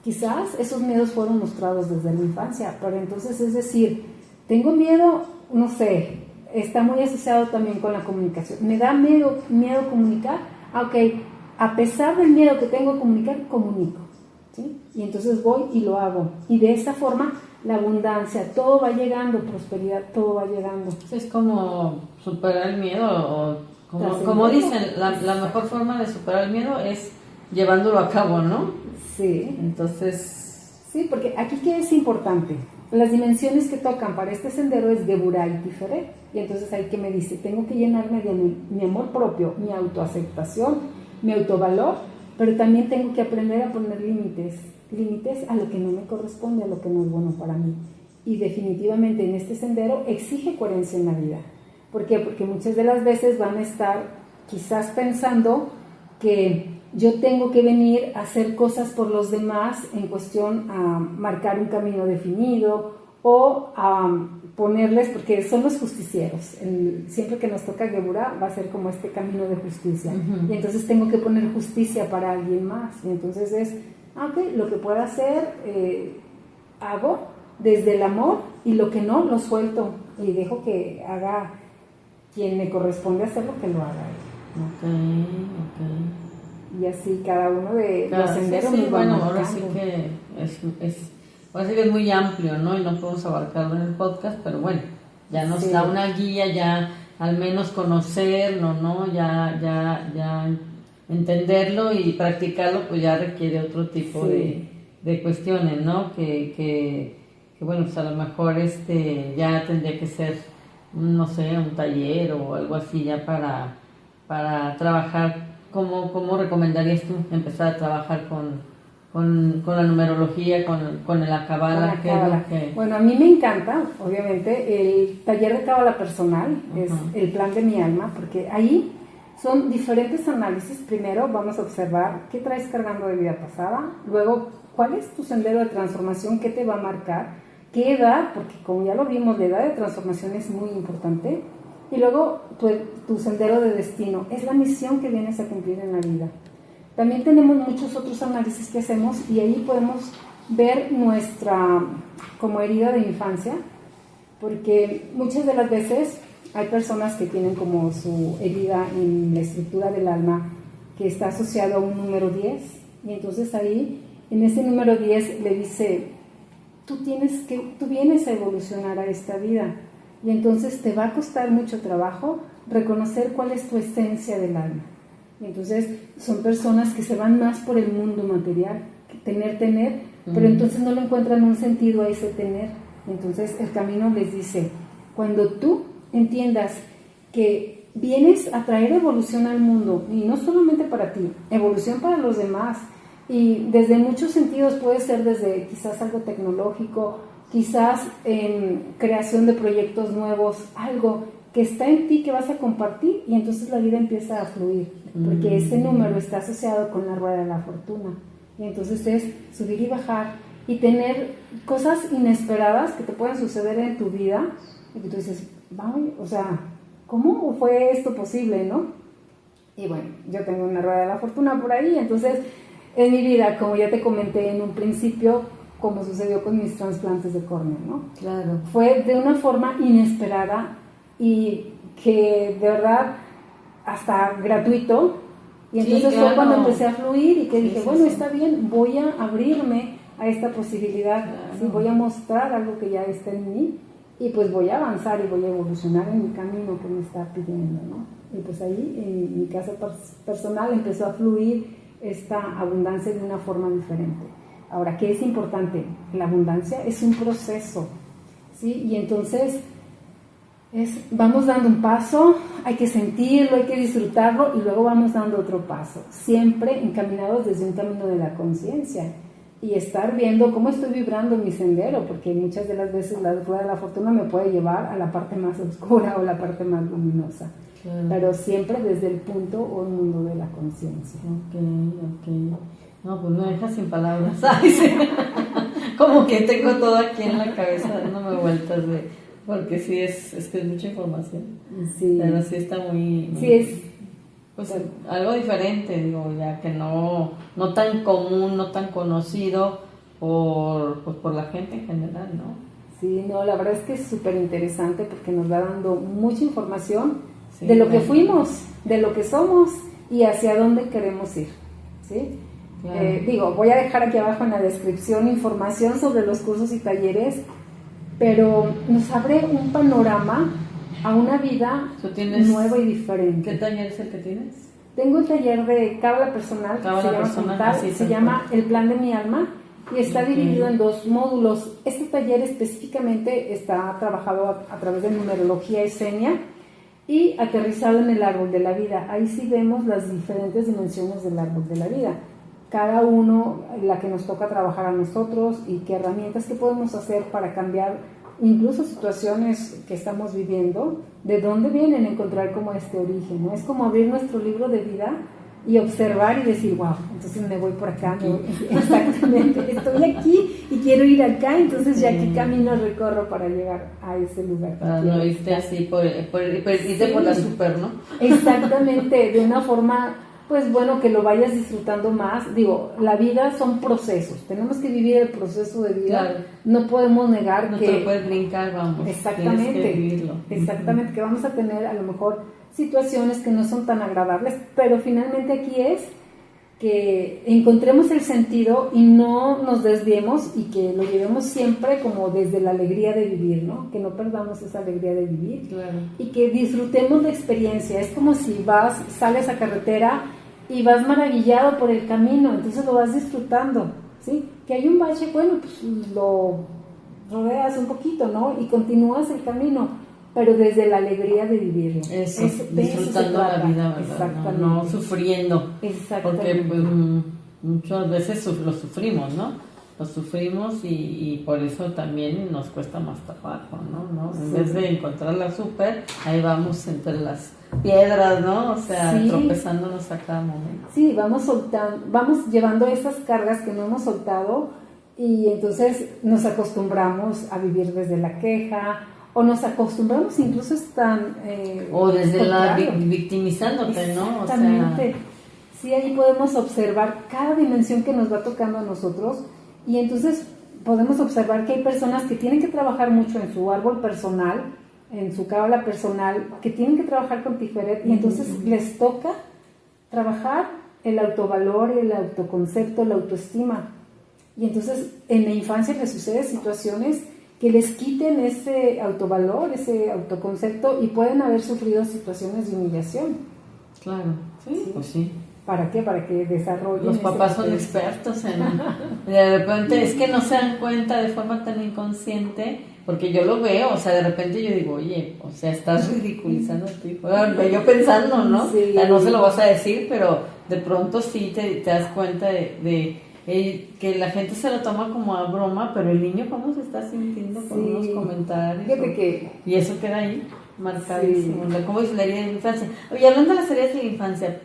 Quizás esos miedos fueron mostrados desde la infancia, pero entonces es decir, tengo miedo, no sé, está muy asociado también con la comunicación, me da miedo comunicar, ok, a pesar del miedo que tengo a comunicar, comunico, ¿sí? Y entonces voy y lo hago, y de esta forma la abundancia, todo va llegando, prosperidad, todo va llegando. Es como superar el miedo, o como dicen, la mejor forma de superar el miedo es llevándolo a cabo, ¿no? Sí. Entonces... Sí, porque aquí ¿qué es importante? Las dimensiones que tocan para este sendero es Geburah y Tiferet. Y entonces ahí que me dice, tengo que llenarme de mi amor propio, mi autoaceptación, mi autovalor, pero también tengo que aprender a poner límites. límites a lo que no me corresponde, a lo que no es bueno para mí. Y definitivamente en este sendero exige coherencia en la vida. ¿Por qué? Porque muchas de las veces van a estar quizás pensando que yo tengo que venir a hacer cosas por los demás en cuestión a marcar un camino definido o a ponerles, porque son los justicieros. Siempre que nos toca Geburah va a ser como este camino de justicia. Y entonces tengo que poner justicia para alguien más. Y entonces es, ok, lo que pueda hacer, hago desde el amor, y lo que no, lo suelto y dejo que haga quien me corresponde hacerlo, que lo haga. Y así cada uno de los senderos nos va marcando. Ahora sí que ahora sí que es muy amplio, ¿no? Y no podemos abarcarlo en el podcast, pero bueno, ya nos da una guía, ya al menos conocerlo, ¿no? Ya entenderlo y practicarlo, pues ya requiere otro tipo de cuestiones, ¿no? Que bueno, pues a lo mejor ya tendría que ser, no sé, un taller o algo así ya para trabajar. ¿Cómo recomendarías tú empezar a trabajar con la numerología, con la cábala? Bueno, a mí me encanta, obviamente, el taller de cábala personal, es el plan de mi alma, porque ahí son diferentes análisis. Primero vamos a observar qué traes cargando de vida pasada, luego cuál es tu sendero de transformación, qué te va a marcar, qué edad, porque como ya lo vimos, la edad de transformación es muy importante. Y luego tu sendero de destino, es la misión que vienes a cumplir en la vida. También tenemos muchos otros análisis que hacemos y ahí podemos ver nuestra como herida de infancia, porque muchas de las veces hay personas que tienen como su herida en la estructura del alma que está asociado a un número 10, y entonces ahí en ese número 10 le dice, tú vienes a evolucionar a esta vida. Y entonces te va a costar mucho trabajo reconocer cuál es tu esencia del alma. Y entonces son personas que se van más por el mundo material, que tener, pero entonces no le encuentran un sentido a ese tener. Entonces el camino les dice, cuando tú entiendas que vienes a traer evolución al mundo, y no solamente para ti, evolución para los demás, y desde muchos sentidos, puede ser desde quizás algo tecnológico, quizás en creación de proyectos nuevos, algo que está en ti que vas a compartir, y entonces la vida empieza a fluir, porque ese número está asociado con la rueda de la fortuna, y entonces es subir y bajar y tener cosas inesperadas que te pueden suceder en tu vida y que tú dices, o sea, ¿cómo fue esto posible, no? Y bueno, yo tengo una rueda de la fortuna por ahí, entonces en mi vida, como ya te comenté en un principio, como sucedió con mis trasplantes de córnea, ¿no? Claro. Fue de una forma inesperada y que de verdad hasta gratuito, y entonces fue cuando empecé a fluir y que dije, está bien, voy a abrirme a esta posibilidad, ¿sí? Voy a mostrar algo que ya está en mí y pues voy a avanzar y voy a evolucionar en mi camino que me está pidiendo, ¿no? Y pues ahí en mi caso personal empezó a fluir esta abundancia de una forma diferente. Ahora, ¿qué es importante? La abundancia es un proceso, ¿sí? Y entonces vamos dando un paso, hay que sentirlo, hay que disfrutarlo, y luego vamos dando otro paso, siempre encaminados desde un camino de la conciencia, y estar viendo cómo estoy vibrando en mi sendero, porque muchas de las veces la rueda de la fortuna me puede llevar a la parte más oscura o la parte más luminosa, pero siempre desde el punto o mundo de la conciencia. Ok. No, pues me dejas sin palabras. Como que tengo todo aquí en la cabeza dándome vueltas porque sí es que es mucha información. Sí. Pero sí está muy pues algo diferente, digo, ya que no tan común, no tan conocido por la gente en general, ¿no? Sí, no, la verdad es que es súper interesante porque nos va dando mucha información de lo que fuimos, de lo que somos y hacia dónde queremos ir, ¿sí? Claro. Voy a dejar aquí abajo en la descripción información sobre los cursos y talleres, pero nos abre un panorama a una vida nueva y diferente. ¿Qué taller es el que tienes? Tengo el taller de cábala personal, se llama El Plan de mi Alma, y está dividido en 2 módulos. Este taller específicamente está trabajado a través de numerología esenia y aterrizado en el árbol de la vida. Ahí sí vemos las diferentes dimensiones del árbol de la vida. cada uno, la que nos toca trabajar a nosotros y qué herramientas que podemos hacer para cambiar incluso situaciones que estamos viviendo, de dónde vienen, encontrar como este origen, ¿no? Es como abrir nuestro libro de vida y observar y decir, wow, entonces me voy por acá, exactamente, estoy aquí y quiero ir acá, entonces ya qué camino recorro para llegar a ese lugar. Para no irte así irte por la super, ¿no? Exactamente, de una forma, pues bueno, que lo vayas disfrutando más. Digo, la vida son procesos, tenemos que vivir el proceso de vida, claro. No podemos negar no que... No te lo puedes brincar, vamos. Exactamente, tienes que vivirlo. Exactamente, que vamos a tener a lo mejor situaciones que no son tan agradables, pero finalmente aquí es que encontremos el sentido y no nos desviemos y que lo llevemos siempre como desde la alegría de vivir, ¿no? Que no perdamos esa alegría de vivir, claro. Y que disfrutemos la experiencia. Es como si sales a carretera y vas maravillado por el camino, entonces lo vas disfrutando, ¿sí? Que hay un bache, bueno, pues lo rodeas un poquito, ¿no? Y continúas el camino, pero desde la alegría de vivirlo. Eso, disfrutando la vida, ¿verdad? Exactamente. No sufriendo. Exactamente. Porque pues, muchas veces lo sufrimos, ¿no? Lo sufrimos y por eso también nos cuesta más trabajo, ¿no? En vez de encontrar la súper, ahí vamos entre las piedras, ¿no? O sea, tropezándonos a cada momento. Sí, vamos soltando, vamos llevando esas cargas que no hemos soltado y entonces nos acostumbramos a vivir desde la queja, o nos acostumbramos incluso están o desde la victimizándote, ¿no? Exactamente. O sea, sí, ahí podemos observar cada dimensión que nos va tocando a nosotros y entonces podemos observar que hay personas que tienen que trabajar mucho en su árbol personal, en su cábala personal, que tienen que trabajar con Tiferet y entonces les toca trabajar el autovalor, el autoconcepto, la autoestima. Y entonces en la infancia les suceden situaciones que les quiten ese autovalor, ese autoconcepto y pueden haber sufrido situaciones de humillación. Claro, sí, pues sí. ¿Para qué? Para que desarrollen. Los papás son expertos en... De repente es que no se dan cuenta de forma tan inconsciente, porque yo lo veo, o sea, de repente yo digo, oye, o sea, estás ridiculizando a tu hijo. Bueno, yo pensando, ¿no? Sí. O sea, no se lo vas a decir, pero de pronto sí te das cuenta de que la gente se lo toma como a broma, pero el niño cómo se está sintiendo con unos comentarios. Y eso queda ahí marcadísimo. Sí. ¿Cómo es la herida de la infancia? Oye, hablando de las heridas de la infancia,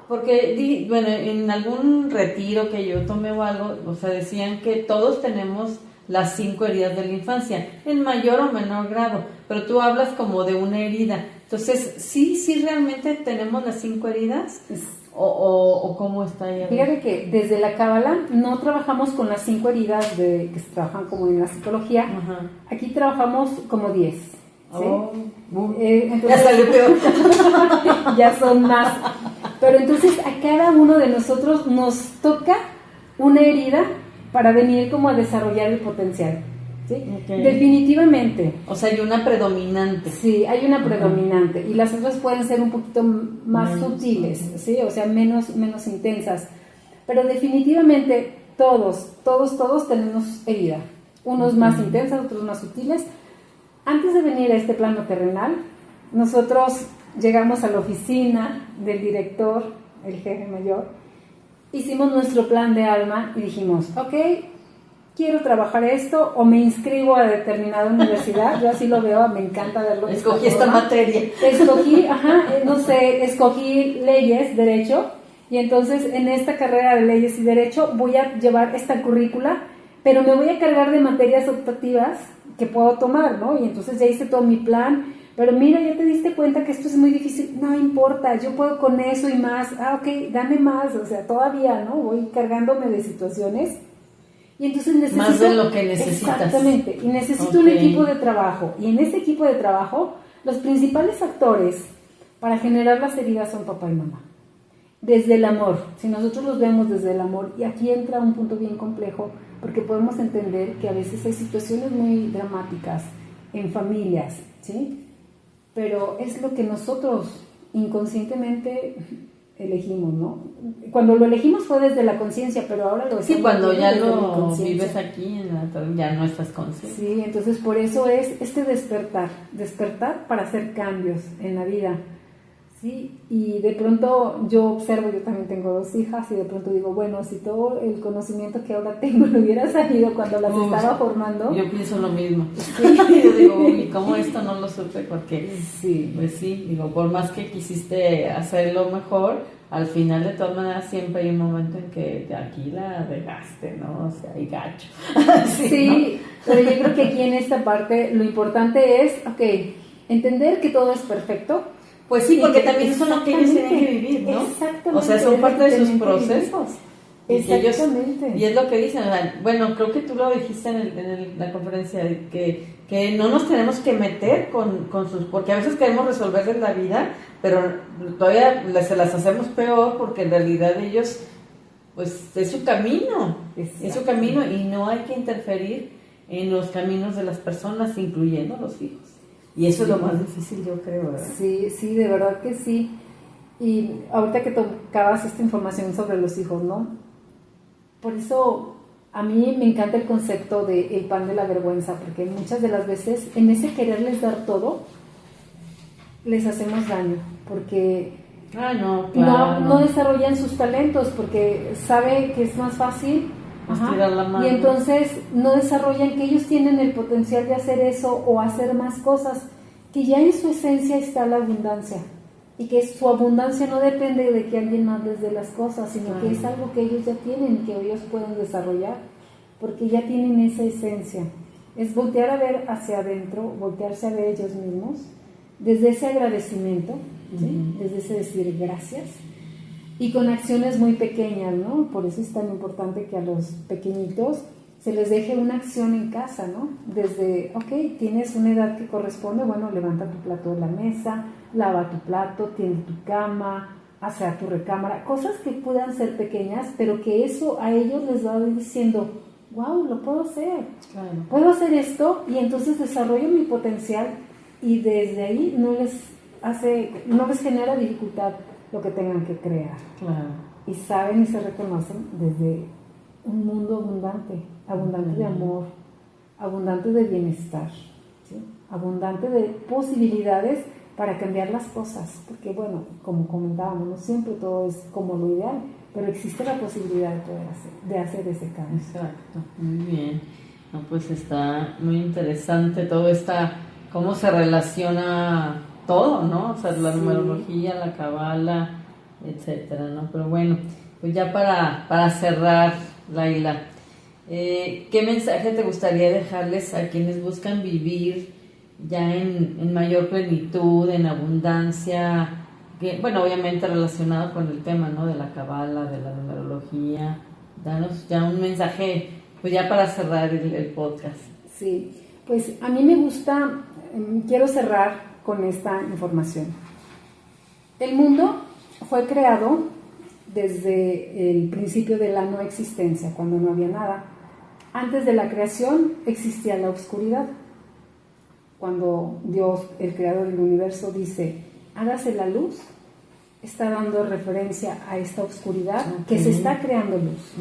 porque, bueno, en algún retiro que yo tomé o algo, o sea, decían que todos tenemos las 5 heridas de la infancia, en mayor o menor grado, pero tú hablas como de una herida. Entonces, ¿sí realmente tenemos las 5 heridas? ¿O cómo está ahí? Fíjate que desde la cábala no trabajamos con las 5 heridas que se trabajan como en la psicología. Ajá. Aquí trabajamos como 10. ¿Sí? Entonces, ya salió peor. Ya son más. Pero entonces a cada uno de nosotros nos toca una herida para venir como a desarrollar el potencial. ¿Sí? Okay. Definitivamente. O sea, hay una predominante. Sí, hay una predominante. Y las otras pueden ser un poquito más sutiles, ¿sí? O sea, menos intensas. Pero definitivamente todos tenemos herida. Unos más intensas, otros más sutiles. Antes de venir a este plano terrenal, nosotros llegamos a la oficina del director, el jefe mayor, hicimos nuestro plan de alma y dijimos, ok, quiero trabajar esto o me inscribo a determinada universidad. Yo así lo veo, me encanta verlo. Escogí esta materia. Escogí leyes, derecho, y entonces en esta carrera de leyes y derecho voy a llevar esta currícula, pero me voy a cargar de materias optativas que puedo tomar, ¿no? Y entonces ya hice todo mi plan, pero mira, ya te diste cuenta que esto es muy difícil, no importa, yo puedo con eso y más, ok, dame más, o sea, todavía, ¿no? Voy cargándome de situaciones. Y entonces necesito... Más de lo que necesitas. Exactamente. Y necesito un equipo de trabajo. Y en este equipo de trabajo, los principales actores para generar las heridas son papá y mamá. Desde el amor. Si nosotros los vemos desde el amor, y aquí entra un punto bien complejo, porque podemos entender que a veces hay situaciones muy dramáticas en familias, ¿sí? Pero es lo que nosotros inconscientemente elegimos, ¿no? Cuando lo elegimos fue desde la conciencia, pero ahora lo sí, cuando ya lo vives aquí, ya no estás consciente. Sí, entonces por eso es este despertar para hacer cambios en la vida, Sí, y de pronto yo observo, yo también tengo 2 hijas y de pronto digo, bueno, si todo el conocimiento que ahora tengo lo hubiera salido cuando las estaba formando. Yo pienso lo mismo. Sí. Yo digo, uy, ¿cómo esto no lo supe? Porque, sí, pues sí, digo, por más que quisiste hacerlo mejor, al final de todas maneras siempre hay un momento en que de aquí la regaste, ¿no? O sea, hay gacho. Sí, ¿no? Pero yo creo que aquí en esta parte lo importante es, ok, entender que todo es perfecto. Pues sí, porque también son lo que ellos tienen que vivir, ¿no? Exactamente. O sea, son parte de sus procesos. Exactamente. Y es lo que dicen, o sea, bueno, creo que tú lo dijiste en la conferencia, que no nos tenemos que meter con sus, porque a veces queremos resolverles la vida, pero todavía se las hacemos peor porque en realidad ellos, pues es su camino, es su camino y no hay que interferir en los caminos de las personas, incluyendo los hijos. Y eso es lo más difícil, yo creo, ¿verdad? Sí, sí, de verdad que sí. Y ahorita que tocabas esta información sobre los hijos, ¿no? Por eso a mí me encanta el concepto de el pan de la vergüenza, porque muchas de las veces en ese quererles dar todo, les hacemos daño, porque no desarrollan sus talentos, porque sabe que es más fácil. Estirar la mano. Y entonces no desarrollan que ellos tienen el potencial de hacer eso o hacer más cosas, que ya en su esencia está la abundancia y que su abundancia no depende de que alguien más les dé las cosas, sino que es algo que ellos ya tienen y que ellos pueden desarrollar porque ya tienen esa esencia. Es voltear a ver hacia adentro, voltearse a ver ellos mismos desde ese agradecimiento, ¿sí? Desde ese decir gracias. Y con acciones muy pequeñas, ¿no? Por eso es tan importante que a los pequeñitos se les deje una acción en casa, ¿no? Desde, ok, tienes una edad que corresponde, bueno, levanta tu plato de la mesa, lava tu plato, tiende tu cama, hace tu recámara, cosas que puedan ser pequeñas, pero que eso a ellos les va diciendo, wow, lo puedo hacer, puedo hacer esto y entonces desarrollo mi potencial y desde ahí no les genera dificultad lo que tengan que crear. Y saben y se reconocen desde un mundo abundante de amor, abundante de bienestar, ¿sí? Abundante de posibilidades para cambiar las cosas, porque bueno, como comentábamos, no siempre todo es como lo ideal, pero existe la posibilidad de poder hacer ese cambio. Exacto, muy bien. No, pues está muy interesante todo cómo se relaciona todo, ¿no? O sea, la numerología, la cabala, etcétera, ¿no? Pero bueno, pues ya para cerrar, Laila, ¿qué mensaje te gustaría dejarles a quienes buscan vivir ya en mayor plenitud, en abundancia? Que, bueno, obviamente relacionado con el tema, ¿no? De la cabala, de la numerología. Danos ya un mensaje, pues ya para cerrar el podcast. Sí, pues a mí me gusta, quiero cerrar con esta información. El mundo fue creado desde el principio de la no existencia, cuando no había nada. Antes de la creación existía la oscuridad. Cuando Dios, el creador del universo, dice, hágase la luz, está dando referencia a esta oscuridad que se está creando luz.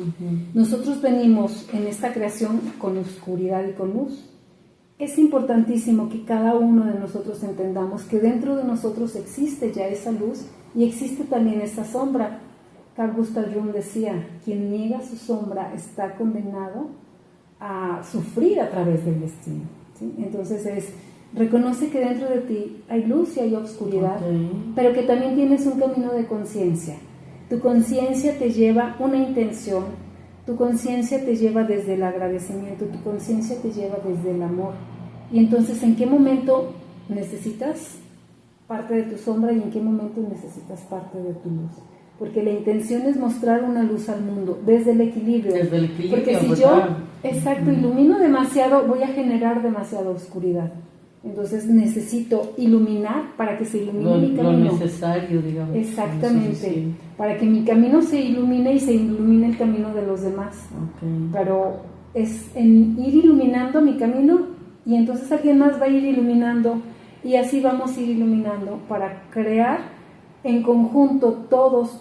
Nosotros venimos en esta creación con oscuridad y con luz. Es importantísimo que cada uno de nosotros entendamos que dentro de nosotros existe ya esa luz y existe también esa sombra. Carl Gustav Jung decía, quien niega su sombra está condenado a sufrir a través del destino, ¿sí? Entonces reconoce que dentro de ti hay luz y hay oscuridad, pero que también tienes un camino de conciencia. Tu conciencia te lleva una intención, tu conciencia te lleva desde el agradecimiento, tu conciencia te lleva desde el amor. Y entonces, ¿en qué momento necesitas parte de tu sombra y en qué momento necesitas parte de tu luz? Porque la intención es mostrar una luz al mundo desde el equilibrio. Desde el equilibrio. Porque si yo, ilumino demasiado, voy a generar demasiada oscuridad. Entonces necesito iluminar para que se ilumine mi camino. Lo necesario, digamos. Exactamente. Para que mi camino se ilumine y se ilumine el camino de los demás. Pero es en ir iluminando mi camino y entonces alguien más va a ir iluminando y así vamos a ir iluminando para crear en conjunto todos.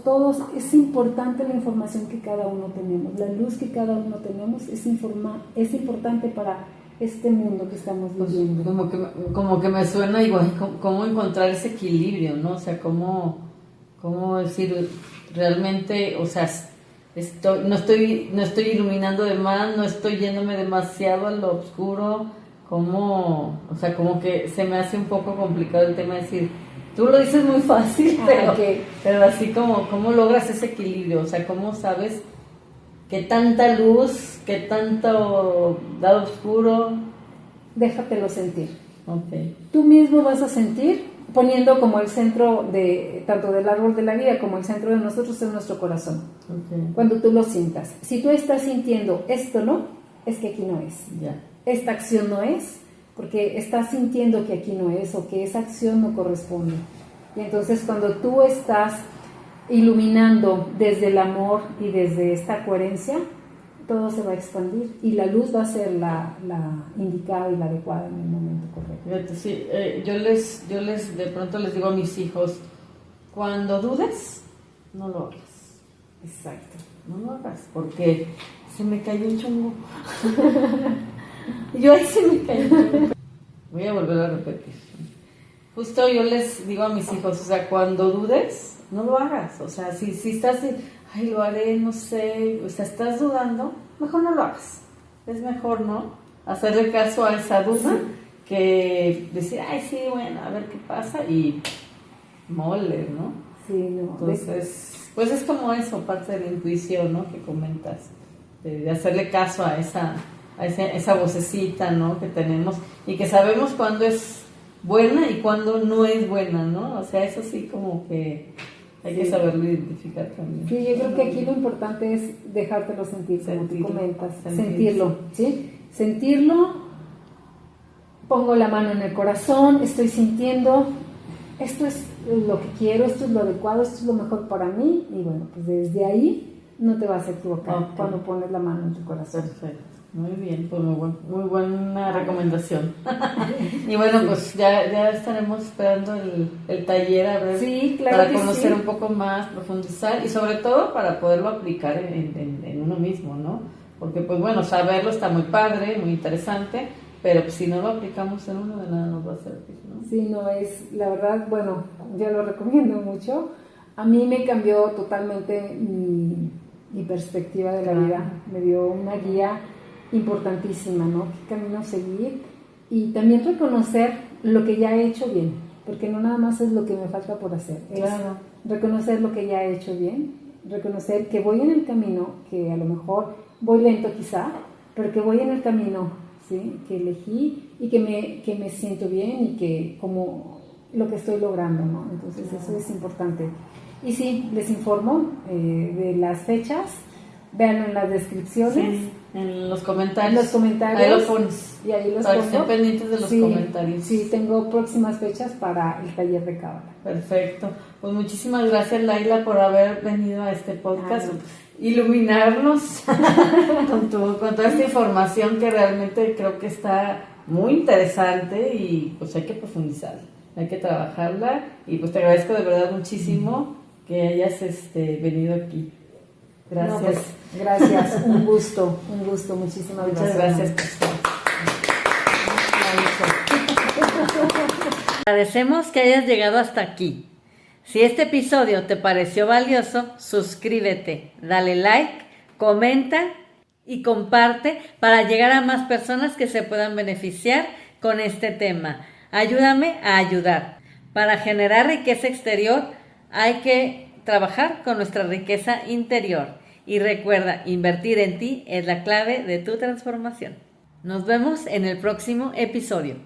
Es importante la información que cada uno tenemos, la luz que cada uno tenemos es importante para este mundo que estamos Pues, viviendo. como que me suena igual, cómo encontrar ese equilibrio, ¿no? O sea, cómo decir realmente, o sea, no estoy iluminando de más, no estoy yéndome demasiado a lo oscuro, o sea, como que se me hace un poco complicado el tema de decir, tú lo dices muy fácil, pero así cómo logras ese equilibrio, o sea, cómo sabes qué tanta luz, qué tanto lado oscuro. Déjatelo sentir. Okay. Tú mismo vas a sentir, poniendo como el centro de tanto del árbol de la vida como el centro de nosotros en nuestro corazón. Okay. Cuando tú lo sientas. Si tú estás sintiendo esto no, es que aquí no es. Ya. Esta acción no es, porque estás sintiendo que aquí no es o que esa acción no corresponde. Y entonces cuando tú estás iluminando desde el amor y desde esta coherencia, todo se va a expandir y la luz va a ser la indicada y la adecuada en el momento correcto. Fíjate, sí, yo les de pronto les digo a mis hijos, cuando dudes, no lo hagas. Exacto. No lo hagas, porque se me cayó un chongo. Yo ahí se me cayó un chongo. Voy a volver a repetir. Justo yo les digo a mis hijos, o sea, cuando dudes, no lo hagas. O sea, si estás, ay, lo haré, no sé, o sea, estás dudando, mejor no lo hagas. Es mejor, ¿no? Hacerle caso a esa duda que decir, ay, sí, bueno, a ver qué pasa y mole, ¿no? Sí, no. Entonces, pues es como eso, parte de la intuición, ¿no? Que comentas, de hacerle caso a esa vocecita, ¿no? Que tenemos y que sabemos cuándo es buena y cuándo no es buena, ¿no? O sea, eso sí como que hay que saberlo identificar también. Sí, yo creo que aquí lo importante es dejártelo sentir, como tú comentas, sentirlo, ¿sí? Sentirlo, pongo la mano en el corazón, estoy sintiendo, esto es lo que quiero, esto es lo adecuado, esto es lo mejor para mí, y bueno, pues desde ahí no te vas a equivocar cuando pones la mano en tu corazón. Perfecto. Muy bien, pues muy buena recomendación. Y bueno, pues ya estaremos esperando el taller a ver, claro, para conocer un poco más, profundizar y sobre todo para poderlo aplicar en uno mismo, ¿no? Porque pues bueno, saberlo está muy padre, muy interesante, pero pues, si no lo aplicamos en uno, de nada nos va a servir, ¿no? Sí, no es, la verdad, bueno, yo lo recomiendo mucho. A mí me cambió totalmente mi perspectiva de la vida, me dio una guía importantísima, ¿no? ¿Qué camino seguir? Y también reconocer lo que ya he hecho bien, porque no nada más es lo que me falta por hacer, es reconocer lo que ya he hecho bien, reconocer que voy en el camino, que a lo mejor voy lento quizá, pero que voy en el camino, ¿sí? Que elegí y que me siento bien y que como lo que estoy logrando, ¿no? Entonces eso es importante. Y sí, les informo de las fechas, véanlo en las descripciones. Sí, en los comentarios. En los comentarios. Ahí lo pones. Y ahí los para pongo. que estén pendientes de los comentarios. Sí, tengo próximas fechas para el taller de Cábala. Perfecto. Pues muchísimas gracias, Laila, por haber venido a este podcast. Iluminarnos con toda esta información que realmente creo que está muy interesante y pues hay que profundizar, hay que trabajarla y pues te agradezco de verdad muchísimo que hayas venido aquí. Gracias. No, pues, gracias, un gusto, muchísimas Muchas gracias. Agradecemos que hayas llegado hasta aquí. Si este episodio te pareció valioso, suscríbete, dale like, comenta y comparte para llegar a más personas que se puedan beneficiar con este tema. Ayúdame a ayudar. Para generar riqueza exterior hay que trabajar con nuestra riqueza interior. Y recuerda, invertir en ti es la clave de tu transformación. Nos vemos en el próximo episodio.